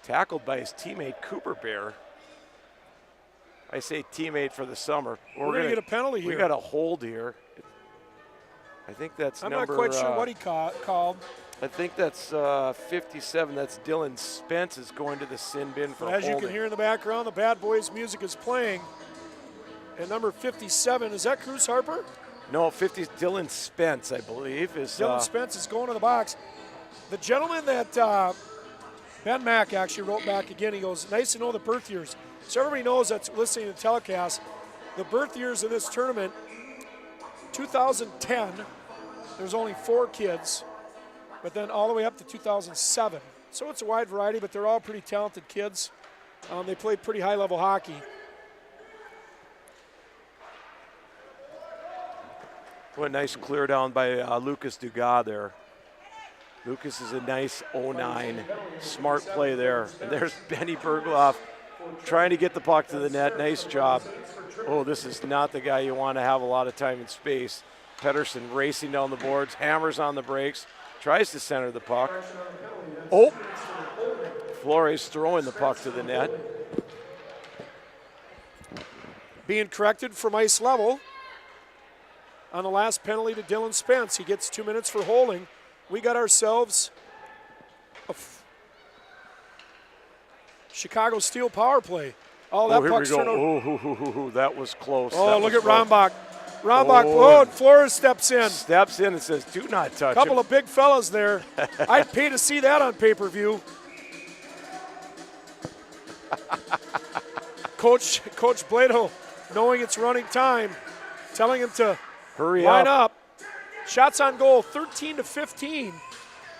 C: tackled by his teammate Cooper Bear. I say teammate for the summer.
B: We're going to get a penalty here.
C: We got a hold here. I think that's
B: I'm
C: number.
B: not quite sure what he called.
C: I think that's 57. That's Dylan Spence is going to the sin bin for
B: As
C: holding.
B: you can hear in the background, the Bad Boys music is playing. And number 57, is that Cruz Harper?
C: No, 50. Dylan Spence, I believe, is.
B: Dylan Spence is going to the box. The gentleman that Ben Mack actually wrote back again, he goes, nice to know the birth years. So everybody knows that's listening to the telecast. The birth years of this tournament, 2010, there's only 4 kids, but then all the way up to 2007. So it's a wide variety, but they're all pretty talented kids. They play pretty high-level hockey.
C: What a nice clear down by Lucas Dugas there. Lucas is a nice 09. Smart play there. And there's Benny Bergloff trying to get the puck to the net. Nice job. Oh, this is not the guy you want to have a lot of time and space. Pedersen racing down the boards, hammers on the brakes, tries to center the puck. Oh, Flores throwing the puck to the net.
B: Being corrected from ice level on the last penalty to Dylan Spence. He gets 2 minutes for holding. We got ourselves a Chicago Steel power play. Oh, that puck's turned
C: over. That was close.
B: Oh, look at Rombach. Rombach, Flores steps in.
C: Steps in and says, do not touch
B: him. Couple
C: him.
B: of big fellas there. I'd pay to see that on pay-per-view. Coach Blato, knowing it's running time, telling him to line up. Shots on goal, 13-15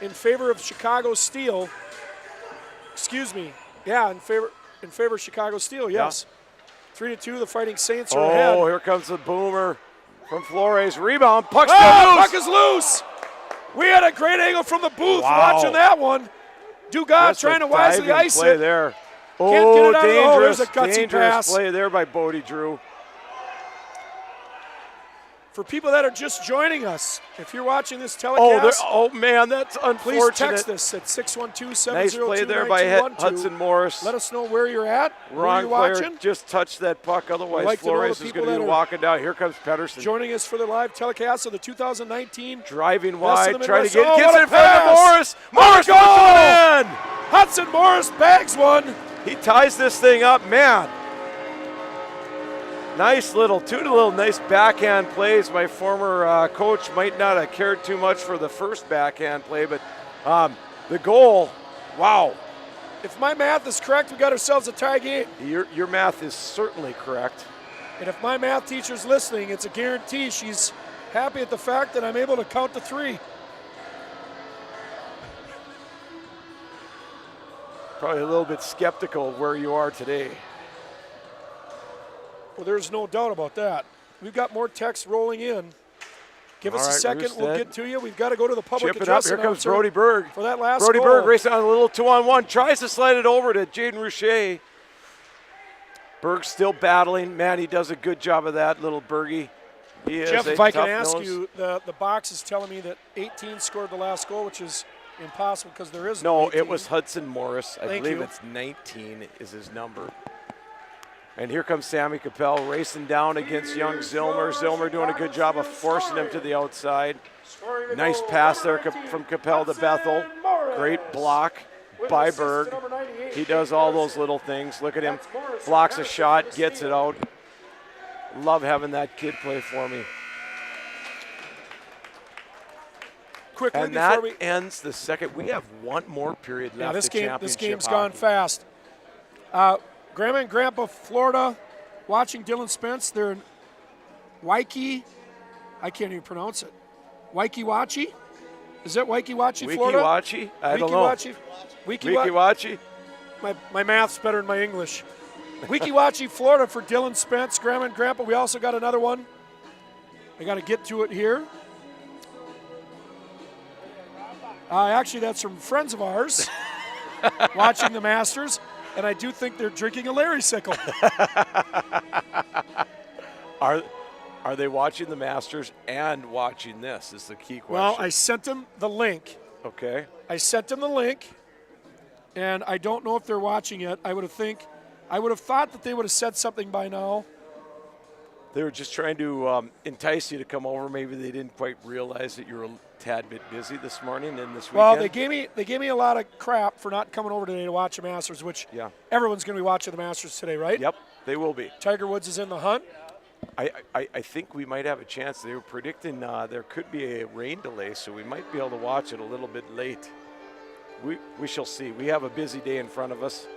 B: in favor of Chicago Steel. Excuse me. Yeah, in favor of Chicago Steel, yes. Yeah. 3-2, the Fighting Saints are ahead.
C: Oh, here comes the boomer from Flores. Rebound, puck's still loose.
B: Puck is loose. We had a great angle from the booth watching that one. Dugas trying to wisely ice
C: play
B: it.
C: There.
B: Can't get it out.
C: Dangerous,
B: there's a gutsy pass.
C: Play there by Bodie Drew.
B: For people that are just joining us, if you're watching this telecast,
C: oh man, that's unfortunate.
B: Please text us at 612-702-9212.
C: Nice play there by Hudson Morris.
B: Let us know where you're at.
C: Wrong
B: player
C: watching. Just touched that puck. Otherwise, Flores is going to be walking down. Here comes Pedersen.
B: Joining us for the live telecast of the 2019.
C: Driving wide, trying to
B: get
C: gets in front of Morris. Morris
B: goal!
C: In.
B: Hudson Morris bags one.
C: He ties this thing up, man. Nice little nice backhand plays. My former coach might not have cared too much for the first backhand play, but The goal, wow.
B: If my math is correct, we got ourselves a tie game.
C: Your math is certainly correct.
B: And if my math teacher's listening, it's a guarantee she's happy at the fact that I'm able to count to 3.
C: Probably a little bit skeptical of where you are today.
B: Well, there's no doubt about that. We've got more text rolling in. Give us a second, we'll get to you. We've got to go to the public address.
C: Here comes Brody Berg.
B: For that last
C: Brody
B: goal.
C: Berg racing on a little 2-on-1. Tries to slide it over to Jaden Rouchet. Berg's still battling. Man, he does a good job of that, little Bergie. He is
B: Jeff,
C: a
B: if I can
C: tough
B: ask
C: nose.
B: you, the box is telling me that 18 scored the last goal, which is impossible because there is
C: No,
B: 18.
C: it was Hudson Morris. I
B: Thank
C: believe
B: you.
C: it's 19 is his number. And here comes Sammy Capel racing down against young Zilmer. Zilmer doing a good job of forcing him to the outside. Nice pass there from Capel to Bethel. Great block by Berg. He does all those little things. Look at him. Blocks a shot, gets it out. Love having that kid play for me.
B: Quickly
C: And
B: before
C: that
B: we
C: ends the second. We have one more period left.
B: this
C: of
B: game,
C: championship
B: this game's
C: hockey.
B: gone fast. Grandma and Grandpa, Florida, watching Dylan Spence. They're in Waikiki. I can't even pronounce it. Waikiki? Is that Waikiki, Florida?
C: Wikiwachi? I don't know.
B: Wikiwachi?
C: Wikiwachi?
B: My math's better than my English. Wikiwachi, Florida for Dylan Spence, Grandma and Grandpa. We also got another one. I got to get to it here. Actually, that's from friends of ours watching the Masters, and I do think they're drinking a Larry Sickle.
C: Are they watching the Masters and watching this is the key question.
B: Well, I sent them the link.
C: Okay.
B: I sent them the link, and I don't know if they're watching it. I would have thought that they would have said something by now.
C: They were just trying to entice you to come over. Maybe they didn't quite realize that you were a tad bit busy this morning and this weekend.
B: Well, they gave me a lot of crap for not coming over today to watch the Masters, which everyone's going to be watching the Masters today, right?
C: Yep, they will be.
B: Tiger Woods is in the hunt.
C: I think we might have a chance. They were predicting there could be a rain delay, so we might be able to watch it a little bit late. We shall see. We have a busy day in front of us.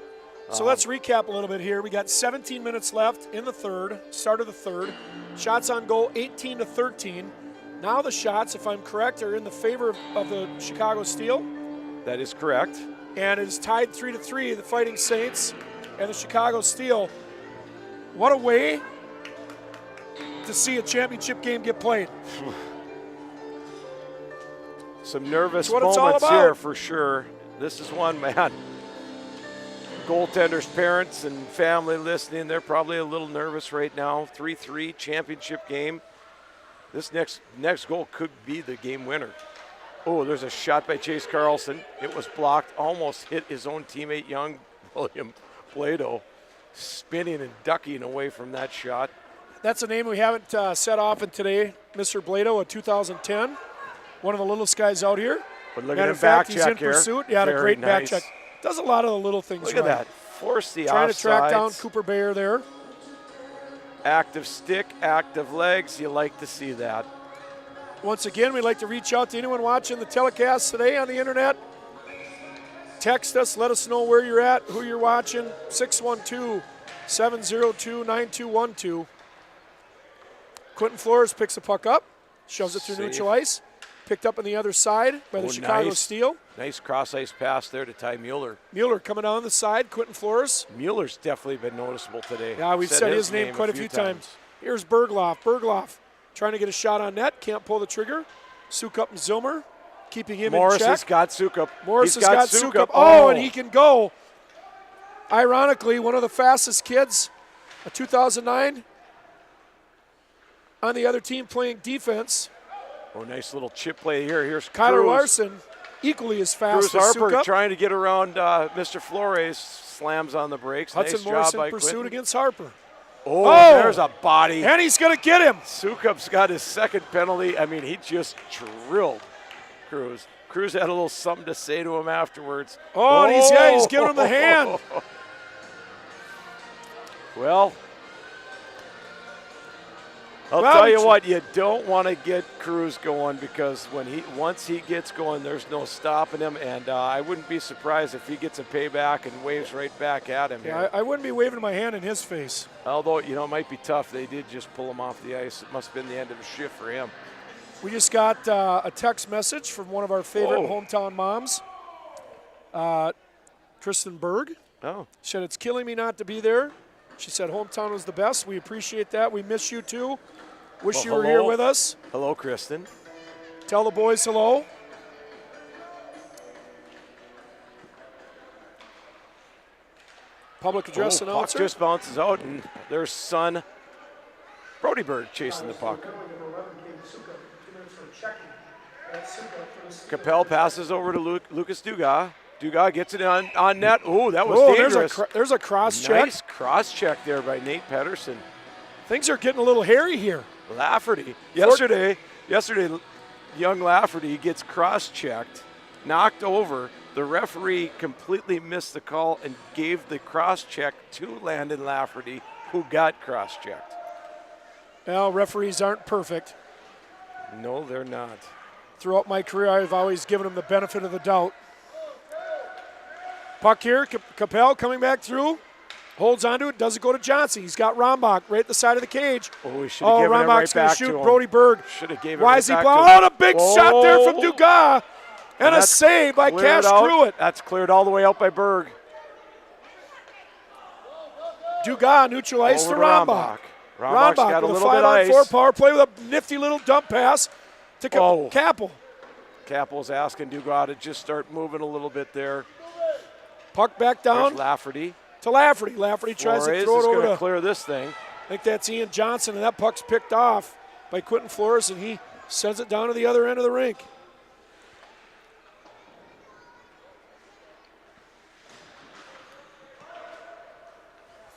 B: So let's recap a little bit here. We got 17 minutes left in the third, start of the third. Shots on goal 18-13. Now the shots, if I'm correct, are in the favor of the Chicago Steel.
C: That is correct.
B: And it is tied 3-3, the Fighting Saints and the Chicago Steel. What a way to see a championship game get played.
C: Some nervous
B: That's what it's all
C: moments
B: about.
C: here for sure. This is one, man. Goaltender's parents and family listening, they're probably a little nervous right now. 3-3 championship game. This next goal could be the game winner. Oh, there's a shot by Chase Carlson. It was blocked, almost hit his own teammate, young William Blado, spinning and ducking away from that shot.
B: That's a name we haven't set off in today, Mr. Blado, a 2010. One of the littlest guys out here.
C: But look
B: Matter
C: at him
B: of fact,
C: back
B: he's
C: check
B: in
C: here.
B: pursuit. He had a
C: Very
B: great back
C: nice.
B: check. Does a lot of the little things
C: Look
B: right.
C: at that. Force the
B: Trying to track
C: offsides.
B: down Cooper Bayer there.
C: Active stick, active legs. You like to see that.
B: Once again, we'd like to reach out to anyone watching the telecast today on the internet. Text us. Let us know where you're at, who you're watching. 612-702-9212. Quentin Flores picks the puck up, shoves it through
C: Safe.
B: neutral ice. Picked up on the other side by the Chicago
C: nice.
B: Steel.
C: Nice cross-ice pass there to Ty Mueller.
B: Mueller coming down the side. Quentin Flores.
C: Mueller's definitely been noticeable today.
B: Yeah, we've said his name quite a few times. Here's Bergloff. Bergloff trying to get a shot on net. Can't pull the trigger. Sukup and Zilmer keeping him
C: Morris
B: in check.
C: has got Sukup.
B: Morris
C: He's
B: has got Sukup. Oh, and he can go. Ironically, one of the fastest kids, a 2009, on the other team playing defense.
C: Oh, nice little chip play here. Here's
B: Kyler
C: Cruz.
B: Larson, equally as fast
C: Cruz
B: as
C: Harper
B: Sukup.
C: trying to get around Mr. Flores. Slams on the brakes.
B: Hudson
C: nice
B: Morris
C: job by
B: in pursuit
C: Quinton.
B: against Harper.
C: Oh, there's a body.
B: And he's going to get him.
C: Sukup's got his second penalty. I mean, he just drilled Cruz. Cruz had a little something to say to him afterwards.
B: Oh, and he's giving him the hand.
C: Well, I'll
B: Well,
C: tell you what, you don't want to get Cruz going because once he gets going, there's no stopping him, and I wouldn't be surprised if he gets a payback and waves right back at him.
B: Yeah,
C: here.
B: I wouldn't be waving my hand in his face.
C: Although, it might be tough. They did just pull him off the ice. It must have been the end of the shift for him.
B: We just got a text message from one of our favorite
C: Whoa.
B: hometown moms, Kristen Berg.
C: Oh,
B: She said, it's killing me not to be there. She said, hometown was the best. We appreciate that. We miss you too. Wish you were here with us.
C: Hello, Kristen.
B: Tell the boys hello. Public address
C: Puck
B: announcer.
C: just bounces out, and their son, Brody Bird, chasing the puck. Capel passes over to Lucas Dugas. Dugas gets it on net. Oh, that was dangerous.
B: There's a cross check.
C: Nice cross check there by Nate Pedersen.
B: Things are getting a little hairy here.
C: Lafferty. Yesterday, young Lafferty gets cross-checked, knocked over. The referee completely missed the call and gave the cross-check to Landon Lafferty, who got cross-checked.
B: Well, referees aren't perfect.
C: No, they're not.
B: Throughout my career, I've always given them the benefit of the doubt. Puck here, Capel coming back through. Holds onto it, doesn't go to Johnson. He's got Rombach right at the side of the cage.
C: Oh, he should have given it right
B: Rombach's going to
C: back
B: shoot
C: to him.
B: Brody Berg.
C: Should have gave it
B: Why is
C: right
B: he
C: back to
B: blowing?
C: him.
B: Oh, a big shot there from Dugas. And a
C: that's
B: save by
C: cleared
B: Cash
C: out.
B: Druitt.
C: That's cleared all the way out by Berg.
B: Dugas neutralized to
C: Over to
B: Rombach.
C: Rombach's got a
B: with
C: little
B: a
C: bit of
B: 5-on-4
C: ice.
B: power play with a nifty little dump pass to Kappel.
C: Kappel's asking Dugas to just start moving a little bit there.
B: Puck back down
C: There's Lafferty.
B: to Lafferty. Lafferty tries
C: Flores
B: to throw it
C: is
B: over
C: going
B: to
C: to clear this thing.
B: I think that's Ian Johnson, and that puck's picked off by Quentin Flores, and he sends it down to the other end of the rink.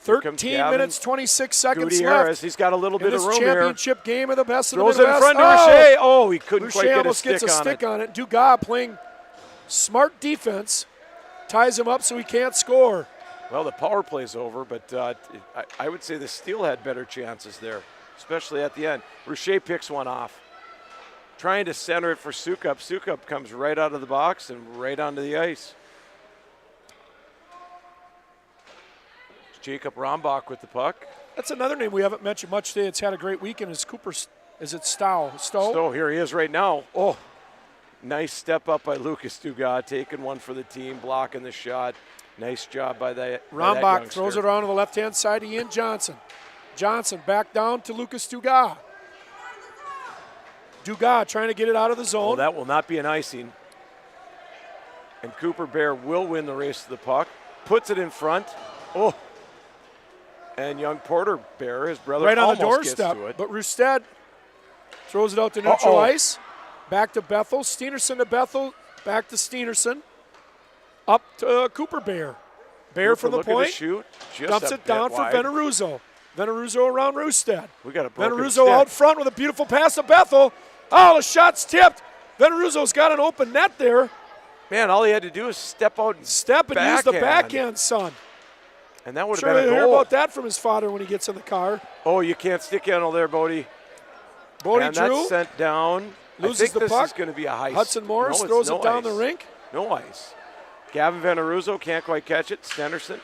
C: Here comes
B: 13
C: Gavin
B: minutes, 26 seconds
C: Gutierrez.
B: left
C: He's got a little
B: in
C: bit of
B: this
C: room here.
B: championship game of the best of the
C: Throws it in
B: Midwest.
C: front to Richer. Oh, he couldn't quite
B: Richer
C: get a
B: almost gets a stick on it. Dugas playing smart defense, ties him up so he can't score.
C: Well, the power play's over, but I would say the Steel had better chances there, especially at the end. Richer picks one off. Trying to center it for Sukup. Sukup comes right out of the box and right onto the ice. Jacob Rombach with the puck.
B: That's another name we haven't mentioned much today. It's had a great weekend. Is Cooper? Is it Stowe?
C: Stowe, here he is right now. Oh, nice step up by Lucas Dugas, taking one for the team, blocking the shot. Nice job by that.
B: Rombach throws it around to the left-hand side to Ian Johnson. Johnson back down to Lucas Dugas. Dugas trying to get it out of the zone.
C: Oh, that will not be an icing. And Cooper Bear will win the race to the puck. Puts it in front. Oh. And young Porter Bear, his brother,
B: right on the
C: almost
B: doorstep.
C: gets to it.
B: But Rusted throws it out to neutral ice. Back to Bethel. Steenerson to Bethel. Back to Steenerson. Up to Cooper Bear. Bear from the point.
C: Shoot.
B: Dumps it down for Veneruzzo. Veneruzzo around Rusted.
C: We got a broken
B: Veneruzzo
C: stick.
B: out front with a beautiful pass to Bethel. Oh, the shot's tipped. Veneruzzo's got an open net there.
C: Man, all he had to do is step out and
B: use the backhand, son.
C: And that would have
B: Sure,
C: been a
B: hear
C: goal.
B: about that from his father when he gets in the car.
C: Oh, you can't stick handle there, Bodie.
B: Bodie
C: and
B: Drew
C: that's sent down.
B: loses
C: I think
B: the
C: this
B: puck.
C: is going to be a heist.
B: Hudson Morris
C: No,
B: throws
C: no
B: it down
C: ice.
B: the rink.
C: No ice. Gavin Veneruzzo can't quite catch it. Stenderson.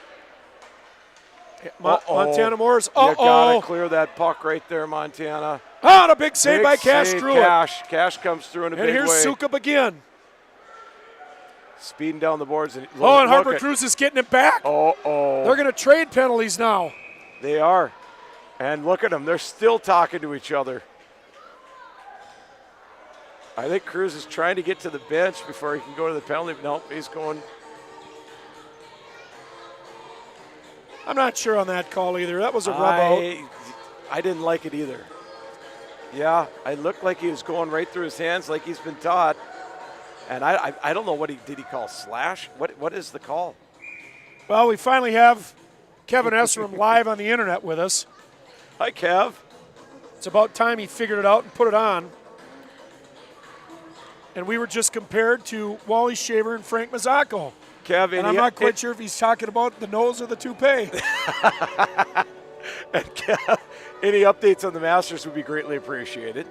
B: Montana Morris.
C: You got to clear that puck right there, Montana.
B: Oh, and a big save by Cash Druitt.
C: Cash comes through in a big way.
B: And here's Sukup again.
C: Speeding down the boards. And
B: and Harper Cruz is getting it back.
C: Oh.
B: They're going to trade penalties now.
C: They are. And look at them. They're still talking to each other. I think Cruz is trying to get to the bench before he can go to the penalty. Nope, he's going.
B: I'm not sure on that call either. That was a rub out.
C: I didn't like it either. Yeah, it looked like he was going right through his hands like he's been taught. And I don't know what he call slash? What is the call?
B: Well, we finally have Kevin Esserum live on the internet with us.
C: Hi, Kev.
B: It's about time he figured it out and put it on. And we were just compared to Wally Shaver and Frank Mazzacco.
C: Kev,
B: and I'm not quite sure if he's talking about the nose or the toupee.
C: And Kev, Any updates on the Masters would be greatly appreciated.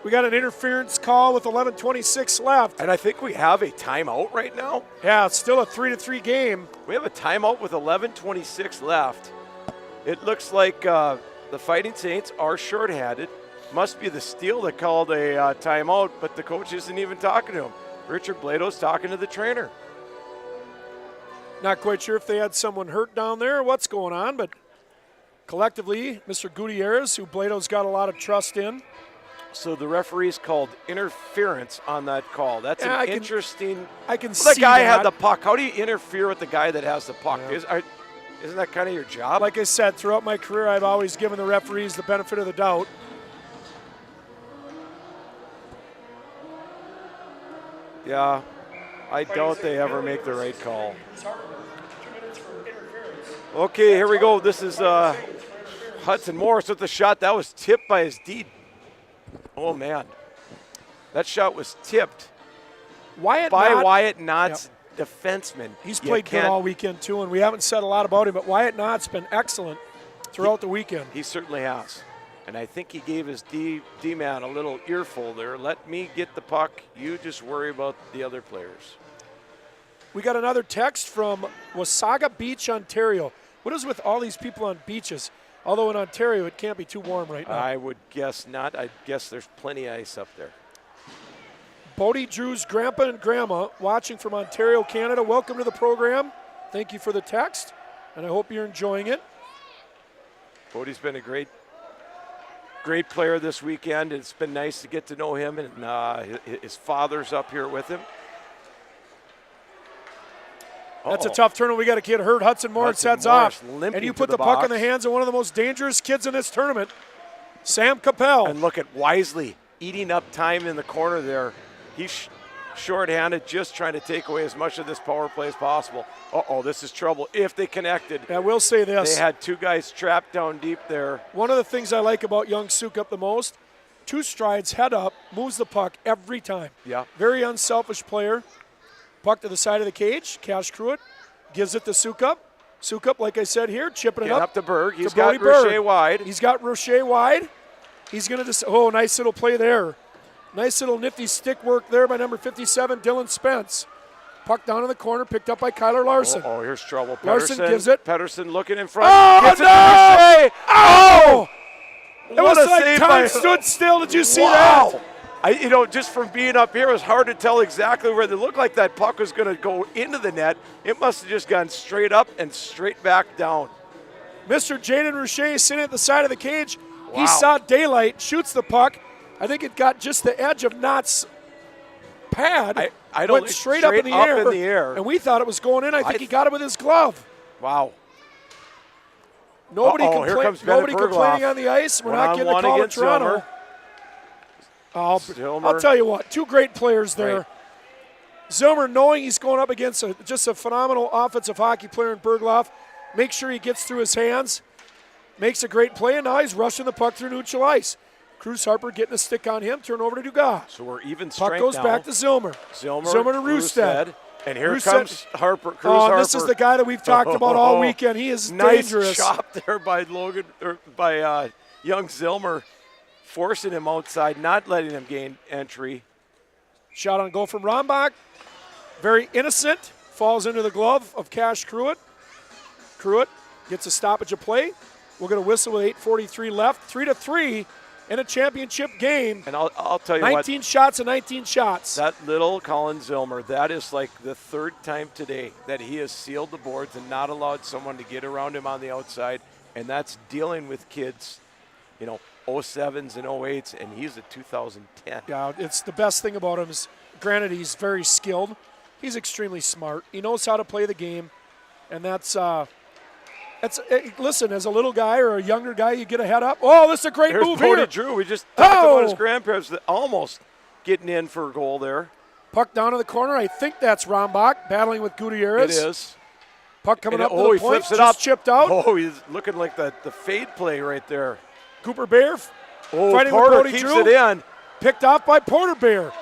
B: We got an interference call with 11:26 left.
C: And I think we have a timeout right now.
B: Yeah, it's still a 3-3 game.
C: We have a timeout with 11:26 left. It looks like the Fighting Saints are shorthanded. Must be the Steel that called a timeout, but the coach isn't even talking to him. Richard Blado's talking to the trainer.
B: Not quite sure if they had someone hurt down there or what's going on, but collectively, Mr. Gutierrez, who Blado's got a lot of trust in.
C: So the referee's called interference on that call. That's interesting.
B: I can
C: well,
B: see
C: the guy
B: that.
C: had the puck. How do you interfere with the guy that has the puck?
B: Yeah.
C: Isn't that kind of your job?
B: Like I said, throughout my career, I've always given the referees the benefit of the doubt.
C: Yeah, I doubt they ever make the right call. Okay, here we go. This is Hudson Morris with the shot. That was tipped by his D. Oh, man. That shot was tipped by Wyatt Knott's defenseman.
B: He's played good all weekend, too, and we haven't said a lot about him, but Wyatt Knott's been excellent throughout the weekend.
C: He certainly has. And I think he gave his D-man a little earful there. Let me get the puck. You just worry about the other players.
B: We got another text from Wasaga Beach, Ontario. What is with all these people on beaches? Although in Ontario, it can't be too warm right now.
C: I would guess not. I guess there's plenty of ice up there.
B: Bodie Drew's grandpa and grandma watching from Ontario, Canada. Welcome to the program. Thank you for the text, and I hope you're enjoying it.
C: Bodie's been a great player this weekend. It's been nice to get to know him, and his father's up here with him.
B: That's a tough turn when we got a kid hurt. Hudson Morris heads off. And you put the puck in the hands of one of the most dangerous kids in this tournament, Sam Capel.
C: And look at Wisely eating up time in the corner there. He's shorthanded, just trying to take away as much of this power play as possible. Uh-oh, this is trouble if they connected.
B: I will say this.
C: They had two guys trapped down deep there.
B: One of the things I like about young Sukup the most, 2 strides, head up, moves the puck every time.
C: Yeah.
B: Very unselfish player. Puck to the side of the cage. Cash Cruitt gives it to Sukup. Sukup, like I said here, chipping it
C: up to Berg. He's
B: got
C: Rocher wide.
B: He's got Rocher wide. He's going to oh, nice little play there. Nice little nifty stick work there by number 57, Dylan Spence. Puck down in the corner, picked up by Kyler Larson.
C: Oh, here's trouble.
B: Larson gives it.
C: Pedersen looking in front.
B: Oh,
C: gets
B: no!
C: It to Rocher.
B: Oh! It
C: What
B: was
C: a
B: like
C: save
B: time
C: by-
B: stood still. Did you see that?
C: Just from being up here, it was hard to tell exactly where they looked like that puck was going to go into the net. It must have just gone straight up and straight back down.
B: Mr. Jaden Rocher sitting at the side of the cage.
C: Wow.
B: He saw daylight, shoots the puck. I think it got just the edge of Knott's pad.
C: I don't
B: went straight up in the air. And we thought it was going in. I think he got it with his glove.
C: Wow.
B: Nobody
C: here comes Bennett
B: complaining
C: Bergloff.
B: on the ice. We're not getting a
C: One-on-one
B: call in
C: against
B: Toronto.
C: Zilmer.
B: I'll tell you what, 2 great players there.
C: Right.
B: Zilmer, knowing he's going up against just a phenomenal offensive hockey player in Bergloff, makes sure he gets through his hands, makes a great play, and now he's rushing the puck through neutral ice. Cruz Harper getting a stick on him, turn over to Dugas.
C: So we're even strength
B: puck goes
C: now.
B: back to Zilmer.
C: Zilmer
B: to Rustad.
C: And here
B: Rustad.
C: comes Harper. Cruz Harper.
B: This is the guy that we've talked about all weekend. He is
C: nice
B: dangerous.
C: Chop there by young Zilmer, forcing him outside, not letting him gain entry.
B: Shot on goal from Rombach. Very innocent. Falls into the glove of Cash Cruitt. Cruitt gets a stoppage of play. We're going to whistle with 8:43 left. 3-3 in a championship game.
C: And I'll tell you
B: 19 shots and 19 shots.
C: That little Colin Zilmer, that is like the 3rd time today that he has sealed the boards and not allowed someone to get around him on the outside. And that's dealing with kids, 07s and 08s, and he's a 2010.
B: Yeah, it's the best thing about him is, granted, he's very skilled. He's extremely smart. He knows how to play the game, and listen, as a little guy or a younger guy, you get a head up. Oh, this is a great
C: Here's
B: move
C: Bodie
B: here.
C: Drew. We just talked about his grandparents that almost getting in for a goal there.
B: Puck down in the corner. I think that's Rombach battling with Gutierrez.
C: It is.
B: Puck coming up to the
C: he
B: point.
C: flips it up.
B: Chipped out.
C: Oh, he's looking like the fade play right there.
B: Cooper Bear fighting
C: Porter
B: with Bodie
C: keeps
B: Drew.
C: it in.
B: Picked off by Porter Bear.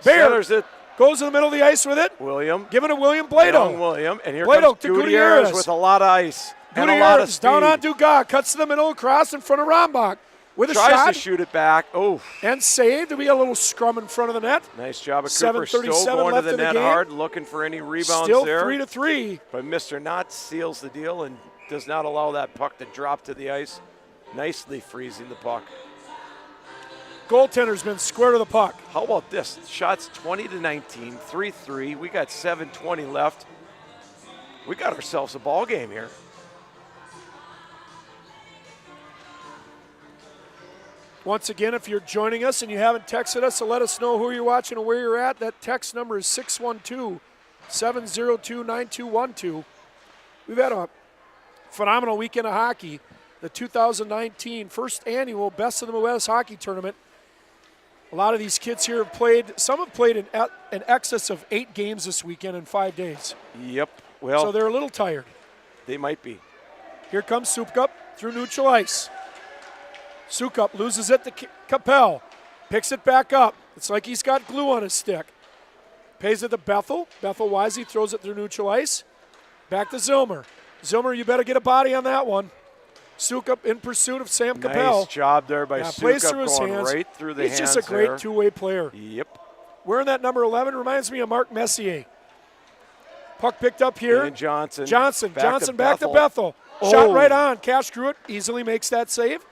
B: Bear
C: Centers it.
B: goes in the middle of the ice with it.
C: William.
B: Giving it William Blado.
C: Young William. And here
B: Blado
C: comes
B: to
C: Gutierrez
B: Gutierrez.
C: with a lot of ice. and a lot of
B: Gutierrez
C: speed.
B: down on Dugas, cuts to the middle across in front of Rombach with a
C: Tries
B: shot
C: to shoot it back. Oh,
B: and saved. There'll be a little scrum in front of the net.
C: nice job of Cooper. Still
B: 7:37
C: going to
B: left
C: the
B: in the
C: net
B: game.
C: hard, looking for any rebounds
B: Still
C: there.
B: 3-3.
C: But Mr. Knott seals the deal and does not allow that puck to drop to the ice. Nicely freezing the puck.
B: Goaltender's been square to the puck.
C: How about this? Shots 20-19, 3-3. We got 7:20 left. We got ourselves a ball game here.
B: Once again, if you're joining us and you haven't texted us, so let us know who you're watching and where you're at. That text number is 612-702-9212. We've had a phenomenal weekend of hockey. The 2019 first annual Best of the Midwest Hockey Tournament. A lot of these kids here have played, some have played in excess of 8 games this weekend in 5 days.
C: Yep. Well,
B: So they're a little tired.
C: they might be.
B: Here comes Supkup through neutral ice. Supkup loses it to Capel. Picks it back up. It's like he's got glue on his stick. Pays it to Bethel. Bethel wisely throws it through neutral ice. Back to Zilmer. Zilmer, you better get a body on that one. Supkup in pursuit of Sam Capel.
C: Nice job there by
B: Plays
C: Sukup,
B: through his
C: going
B: hands.
C: right through the
B: He's
C: hands
B: just a great
C: there.
B: two-way player.
C: Yep.
B: Wearing that number 11 reminds me of Mark Messier. Puck picked up here.
C: And Johnson.
B: Johnson back to
C: Bethel.
B: Bethel. Shot
C: Oh.
B: right on. Cash Gruitt easily makes that save,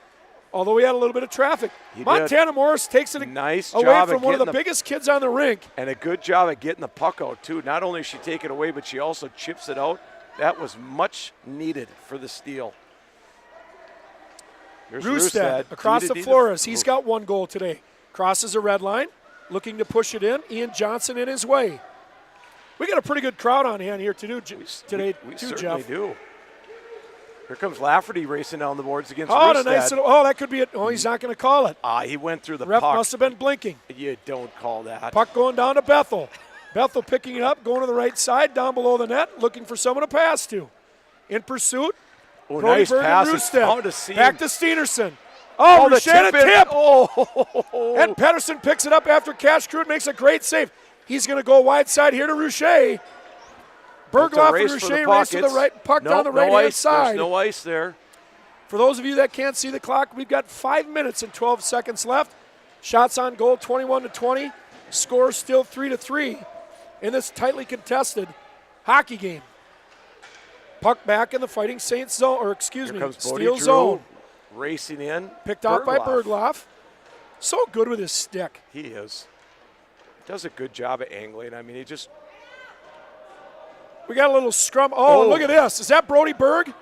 B: although he had a little bit of traffic.
C: He
B: Montana Morris takes it
C: Nice
B: away
C: job
B: from
C: of
B: one of the
C: getting
B: biggest kids on the rink.
C: And a good job at getting the puck out, too. Not only does she take it away, but she also chips it out. That was much needed for the steal. There's
B: Rustad across the Flores. He's got 1 goal today. Crosses a red line, looking to push it in. Ian Johnson in his way. We got a pretty good crowd on hand here today,
C: We
B: too,
C: certainly
B: Jeff.
C: do. Here comes Lafferty racing down the boards against
B: Oh, and a
C: Rustad.
B: nice little, oh, that could be it. Oh, he's not going to call it.
C: He went through the
B: Ref
C: puck.
B: must have been blinking.
C: You don't call that.
B: Puck going down to Bethel. Bethel picking it up, going to the right side, down below the net, looking for someone to pass to. In pursuit,
C: Oh,
B: Brody
C: nice
B: Berg
C: pass.
B: and
C: It's found to
B: Rustad.
C: see
B: Back
C: him.
B: to Steenerson. Oh,
C: the
B: Rushay a
C: tip in.
B: tip.
C: Oh,
B: And Pedersen picks it up after Cash Crude makes a great save. He's going to go wide side here to Rushay. Bergloff and Rushay race to the right, puck down the right-hand side.
C: There's no ice there.
B: For those of you that can't see the clock, we've got 5 minutes and 12 seconds left. Shots on goal, 21-20. Score still 3-3 in this tightly contested hockey game. Puck back in the Fighting Saints zone, or excuse
C: Here
B: me,
C: comes Bodie
B: Steel
C: Drew
B: zone.
C: racing in.
B: Picked out by Bergloff. So good with his stick.
C: He is. Does a good job at angling. I mean, he just.
B: We got a little scrum. Oh, look at this. Is that Brody Berg?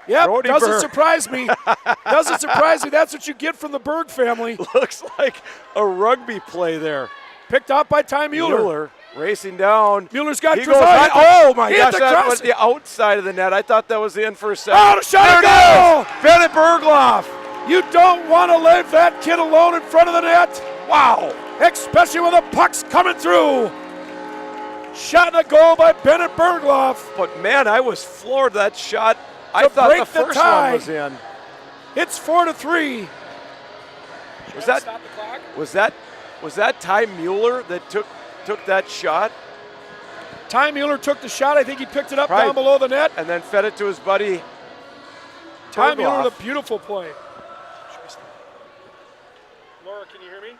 B: Yep,
C: Brody
B: doesn't
C: Berg.
B: surprise me. Doesn't surprise me. That's what you get from the Berg family.
C: Looks like a rugby play there.
B: Picked out by Ty Mueller.
C: Mueller racing down.
B: Mueller's got
C: He
B: Trezor.
C: goes high. Oh my
B: He hit
C: gosh,
B: the
C: that
B: cross.
C: was the outside of the net. I thought that was in for a second.
B: Oh, the shot
C: There
B: and
C: it
B: goal!
C: is! Bennett Bergloff.
B: You don't want to leave that kid alone in front of the net.
C: Wow.
B: Especially when the puck's coming through. Shot and a goal by Bennett Bergloff.
C: But man, I was floored that shot. I
B: To
C: thought
B: break
C: the
B: the
C: first
B: tie.
C: one was in.
B: It's 4-3.
C: Was that Ty Mueller that took that shot
B: Ty Mueller took the shot. I think he picked it up
C: Right.
B: down below the net.
C: and then fed it to his buddy?
B: Ty Mueller
C: Bergloff?
B: with a beautiful play. Laura, can you hear me?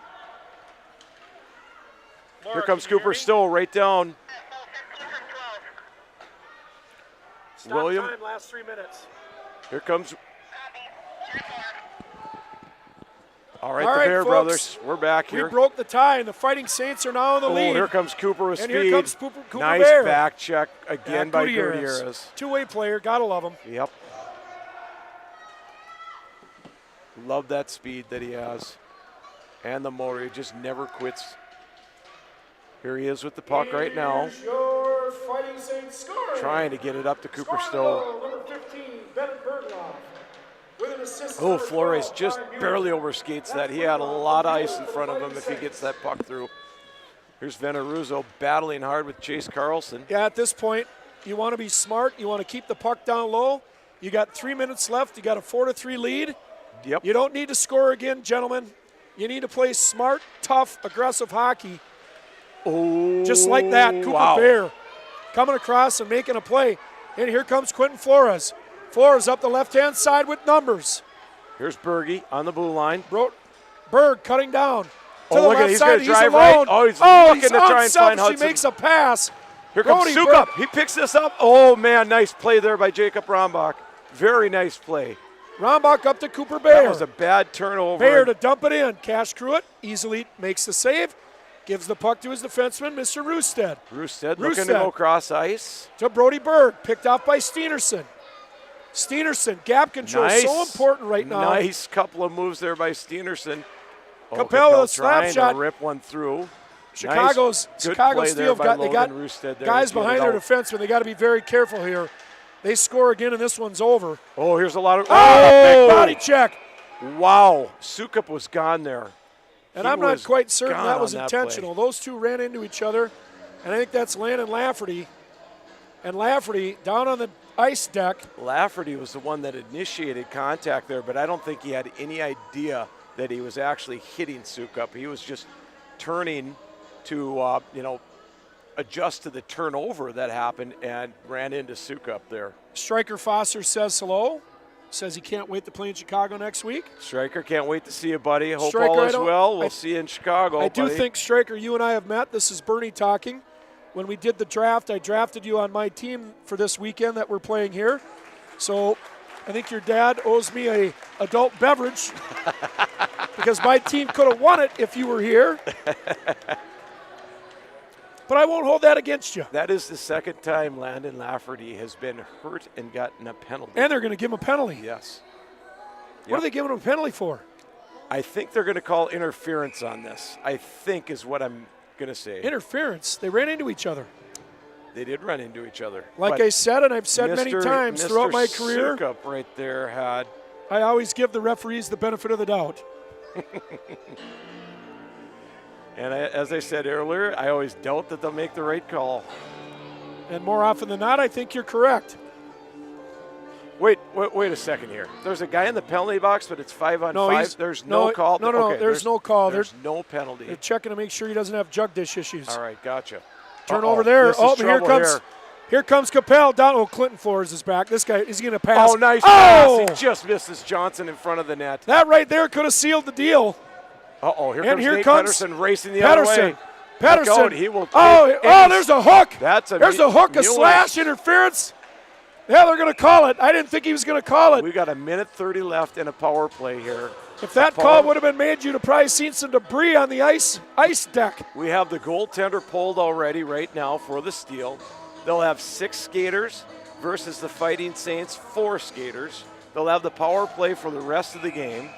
B: Laura,
C: Here comes
B: can you hear
C: Cooper
B: me?
C: Stowe right down.
B: Stop
C: William.
B: time, last 3 minutes.
C: Here comes. All right,
B: All
C: the
B: right,
C: Bear
B: folks.
C: Brothers. We're back
B: We
C: here.
B: broke the tie, and the Fighting Saints are now in the
C: Oh,
B: lead.
C: here comes Cooper with
B: And
C: speed.
B: here comes Cooper
C: nice
B: Bear.
C: back check again by Gutierrez.
B: Two-way player, gotta love him.
C: Yep. Love that speed that he has. And the motor, he just never quits. Here he is with the puck right now,
B: Here's your Fighting Saints scorer.
C: trying to get it up to Cooper
B: Scoring
C: Stowe.
B: goal, number 15, Bennett Bergloff. With an assist
C: Oh,
B: number
C: Flores
B: 12,
C: just
B: Ty Mueller.
C: barely overskates that. He had a lot of ice in front of him if he gets that puck through. Here's Veneruzzo battling hard with Chase Carlson.
B: Yeah, at this point, you want to be smart. You want to keep the puck down low. You got 3 minutes left. You got a 4-3 lead.
C: Yep.
B: You don't need to score again, gentlemen. You need to play smart, tough, aggressive hockey.
C: Oh,
B: Just like that, Cooper
C: wow.
B: Bear coming across and making a play. And here comes Quentin Flores. Flores up the left-hand side with numbers.
C: Here's Berge on the blue line.
B: Berg cutting down to
C: Oh,
B: the
C: look at
B: left
C: he's
B: side.
C: going to
B: He's
C: drive
B: alone.
C: right. Oh, he's looking to try and find
B: He
C: Hudson.
B: makes a pass.
C: Here comes
B: Brody
C: Sukup.
B: Berg.
C: He picks this up. Oh, man, nice play there by Jacob Rombach. Very nice play.
B: Rombach up to Cooper Bayer.
C: That was a bad turnover.
B: Bayer to dump it in. Cash Cruitt easily makes the save. Gives the puck to his defenseman, Mr. Roosted.
C: Roosted looking to go cross ice.
B: To Brody Berg, picked off by Steenerson. Steenerson, gap control,
C: Nice.
B: so important right now.
C: Nice couple of moves there by Steenerson.
B: Capel with a slap
C: trying
B: shot.
C: to rip one through.
B: Chicago
C: Good
B: Steel
C: play there
B: have
C: by
B: got, they
C: Logan
B: got
C: Roosted there
B: guys
C: to get
B: behind
C: it
B: their
C: out.
B: defenseman. They got to be very careful here. They score again, and this one's over.
C: Oh, here's a lot of
B: Big body check.
C: Wow, Sukup was gone there.
B: And
C: He
B: I'm not
C: was
B: quite certain
C: gone
B: that was
C: on that
B: intentional. Those two ran into each other, and I think that's Landon Lafferty. And Lafferty down on the ice deck.
C: Lafferty was the one that initiated contact there, but I don't think he had any idea that he was actually hitting Sukup. He was just turning to, adjust to the turnover that happened and ran into Sukup there.
B: Striker Foster says hello. Says he can't wait to play in Chicago next week.
C: Striker, can't wait to see you, buddy. Hope
B: Striker,
C: all is well. We'll see you in Chicago,
B: I do
C: buddy.
B: think, Striker, you and I have met. This is Bernie talking. When we did the draft, I drafted you on my team for this weekend that we're playing here. So I think your dad owes me a adult beverage because my team could have won it if you were here. But I won't hold that against you.
C: That is the second time Landon Lafferty has been hurt and gotten a penalty.
B: And they're going to give him a penalty.
C: Yes.
B: What are they giving him a penalty for?
C: I think they're going to call interference on this. I think is what I'm going to say.
B: Interference. They ran into each other.
C: They did run into each other.
B: Like
C: But
B: I said, and I've said many times throughout my career,
C: Sukup right there had.
B: I always give the referees the benefit of the doubt.
C: And as I said earlier, I always doubt that they'll make the right call.
B: And more often than not, I think you're correct.
C: Wait a second here. There's a guy in the penalty box, but it's 5-on-5. There's no call.
B: No,
C: Okay,
B: there's no call.
C: There's no penalty.
B: They're checking to make sure he doesn't have jug dish issues.
C: All right, gotcha.
B: Turnover there.
C: This is
B: Oh, here
C: trouble
B: comes. Here comes Capel down. Oh, Clinton Flores is back. This guy is he going to pass.
C: Oh, nice
B: Oh!
C: pass. He just misses Johnson in front of the net.
B: That right there could have sealed the deal.
C: Uh-oh, here
B: And
C: comes
B: here
C: Nate
B: comes
C: Pedersen racing the other way.
B: Pedersen.
C: Look out, he will
B: There's a hook. There's a hook, a
C: Mueller.
B: slash, interference. Yeah, they're going to call it. I didn't think he was going to call it.
C: We got a minute 30 left in a power play here.
B: If that call would have been made, you'd have probably seen some debris on the ice deck.
C: We have the goaltender pulled already right now for the steal. They'll have 6 skaters versus the Fighting Saints 4 skaters. They'll have the power play for the rest of the game.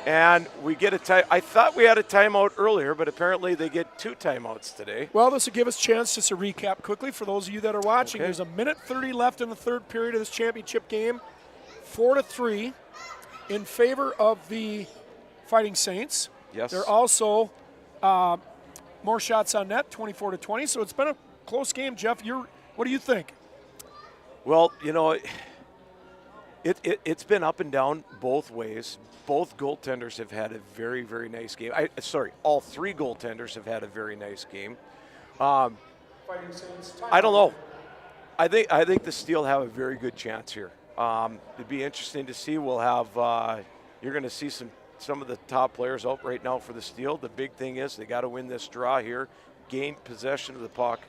C: And we get a time. I thought we had a timeout earlier, but apparently they get 2 timeouts today.
B: Well, this will give us a chance just to recap quickly for those of you that are watching.
C: Okay.
B: There's a minute 30 left in the third period of this championship game. 4-3 in favor of the Fighting Saints.
C: Yes.
B: They're also more shots on net, 24-20. So it's been a close game, Jeff. What do you think?
C: Well, it's been up and down both ways. Both goaltenders have had a very, very nice game. All 3 goaltenders have had a very nice game. I don't know. I think the Steel have a very good chance here. It'd be interesting to see. We'll have you're going to see some of the top players out right now for the Steel. The big thing is they got to win this draw here, gain possession of the puck,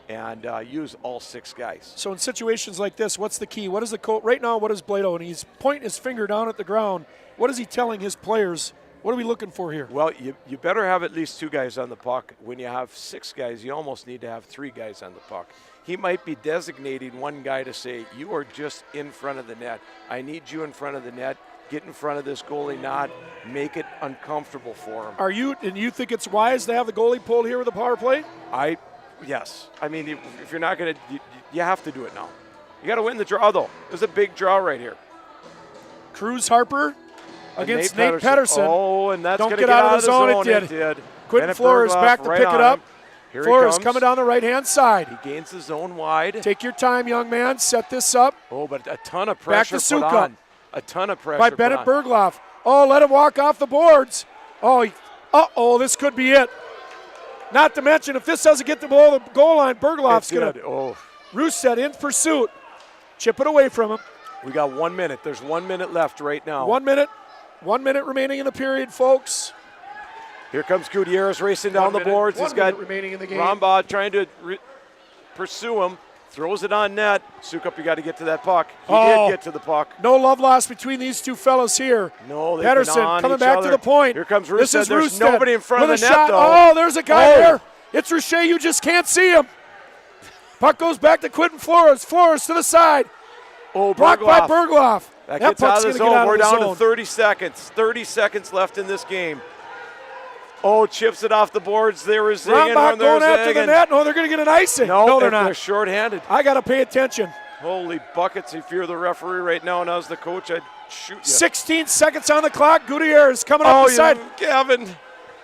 C: and use all 6 guys.
B: So in situations like this, what's the key? What is the coach right now? What is Blado? And he's pointing his finger down at the ground. What is he telling his players? What are we looking for here?
C: Well, you better have at least 2 guys on the puck. When you have 6 guys, you almost need to have 3 guys on the puck. He might be designating one guy to say, you are just in front of the net. I need you in front of the net. Get in front of this goalie, not make it uncomfortable for him.
B: And you think it's wise to have the goalie pulled here with the power play?
C: Yes. I mean, if you're not going to, you have to do it now. You got to win the draw, though. There's a big draw right here.
B: Cruz Harper against Nate Pedersen.
C: Oh, and that's
B: Don't
C: going
B: get
C: to
B: out of the zone.
C: It
B: did.
C: did.
B: Quentin Flores back to pick it up.
C: Here
B: Flores
C: he comes.
B: coming down the right-hand side.
C: He gains the zone wide.
B: Take your time, young man. Set this up.
C: Oh, but a ton of pressure
B: Back to
C: put
B: Sukup.
C: on. A ton of pressure
B: By
C: put
B: Bennett
C: on.
B: Bergloff. Oh, let him walk off the boards. Oh, this could be it. Not to mention, if this doesn't get to below the goal line, Bergloff's going to.
C: Oh.
B: Roosted in pursuit. Chip it away from him.
C: We got 1 minute. There's 1 minute left right now.
B: 1 minute. 1 minute remaining in the period, folks.
C: Here comes Gutierrez racing down the boards. He's got
B: remaining in the game.
C: Rambod trying to pursue him. Throws it on net. Sukup, you got to get to that puck. He did get to the puck.
B: No love lost between these two fellas here.
C: No, they've
B: Pedersen
C: been on
B: coming
C: each
B: back
C: other.
B: to the point.
C: Here comes
B: This
C: Rusted.
B: is
C: There's
B: Rusted
C: nobody in front of
B: with
C: the
B: a
C: net,
B: shot.
C: though.
B: Oh, there's a guy there. It's Richer. You just can't see him. Puck goes back to Quentin Flores. Flores to the side.
C: Oh,
B: Blocked by
C: Bergloff.
B: Bergloff.
C: That gets out
B: puck's
C: of the
B: gonna get
C: zone.
B: out
C: We're
B: of the
C: down
B: zone.
C: to 30 seconds. 30 seconds left in this game. Oh, chips it off the boards. There is Ziggin.
B: Rambach going after the net. No, they're going to get an icing.
C: No,
B: they're not.
C: They're shorthanded.
B: I got to pay attention.
C: Holy buckets. If you're the referee right now and I was the coach, I'd shoot you.
B: 16 seconds on the clock. Gutierrez coming up the side.
C: Gavin.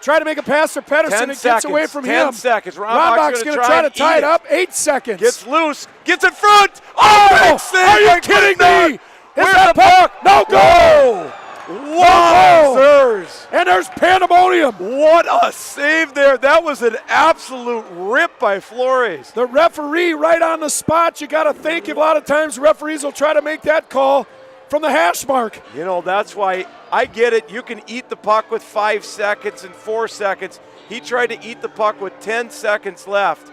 B: Try to make a pass for Pedersen.
C: 10
B: It
C: seconds.
B: gets away from
C: 10
B: him.
C: seconds.
B: Rambach's going to try to tie it up. 8 seconds.
C: Gets loose. Gets in front. Oh, big save.
B: Are you kidding me?
C: Where's
B: Is that
C: the puck?
B: No goal.
C: Wowzers.
B: And there's pandemonium.
C: What a save there. That was an absolute rip by Flores.
B: The referee right on the spot. You got to think a lot of times referees will try to make that call from the hash mark.
C: You know, that's why I get it. You can eat the puck with 5 seconds and 4 seconds. He tried to eat the puck with 10 seconds left.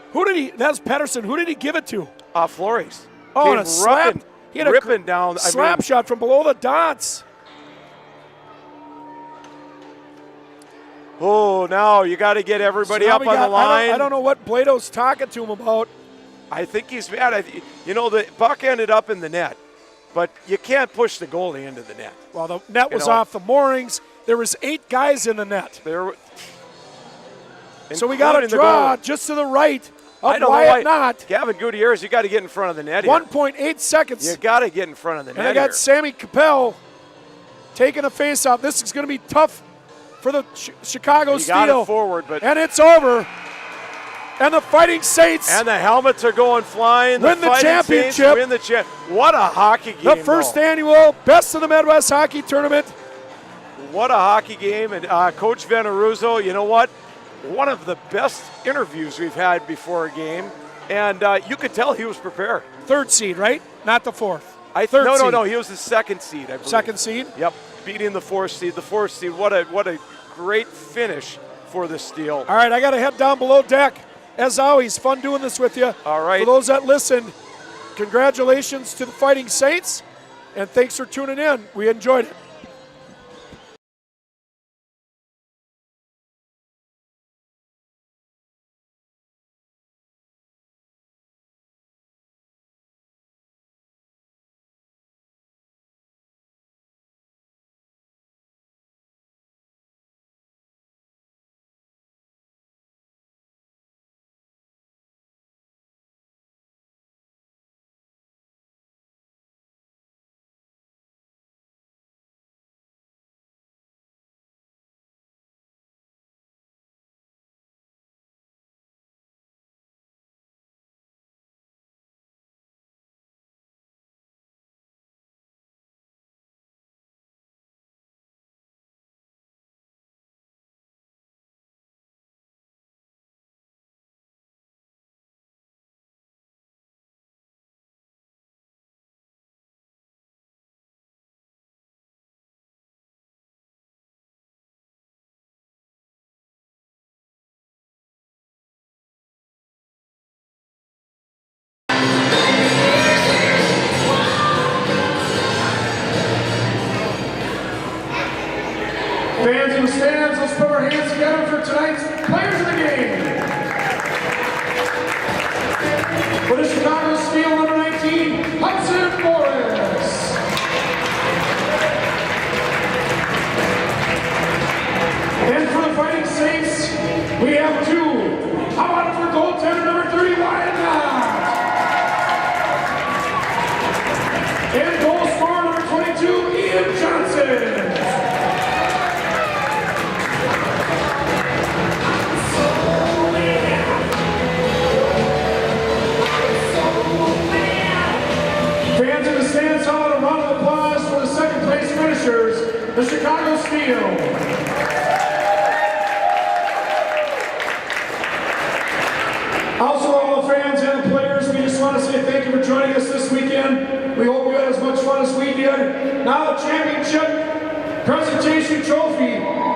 B: That's Pedersen. Who did he give it to?
C: Flores.
B: Oh,
C: Came
B: and a slap. He had
C: ripping down.
B: Slap shot from below the dots.
C: Oh, now you got to get everybody up on the line.
B: I don't know what Blado's talking to him about.
C: I think he's mad. You know, the puck ended up in the net, but you can't push the goalie into the net.
B: Well, the net was off the moorings. There was 8 guys in the net. So we got a draw just to the right of Wyatt Knott.
C: Gavin Gutierrez, you got to get in front of the net
B: 1.8 seconds.
C: You got to get in front of the net.
B: And I got Sammy Capel taking a face-off. This is going to be tough for the Chicago Steel.
C: Got it forward, but
B: and it's over. And the Fighting Saints
C: and the helmets are going flying.
B: Win the championship.
C: Win the What a hockey game!
B: The first annual Best of the Midwest Hockey Tournament.
C: What a hockey game! And Coach Veneruzzo, you know what? One of the best interviews we've had before a game, and you could tell he was prepared.
B: 3rd seed, right? Not the 4th.
C: No. He was the 2nd seed, I believe.
B: 2nd seed.
C: Yep, beating the 4th seed. The 4th seed. What a great finish for the Steel.
B: All right, I got to head down below deck. As always, fun doing this with you.
C: All right.
B: For those that listened, congratulations to the Fighting Saints, and thanks for tuning in. We enjoyed it. Fans in the stands, let's put our hands together for tonight's players of the game. For the Chicago Steel, number 19, Hudson Morris. And for the Fighting Saints, we have 2. How about it for goaltender number 30, Wyatt Knott? And goal scorer number 22, Ian Johnson. Fans in the stands, how about a round of applause for the 2nd place finishers, the Chicago Steel. Also, all the fans and the players, we just want to say thank you for joining us this weekend. We hope you had as much fun as we
A: weekend. Now the championship presentation trophy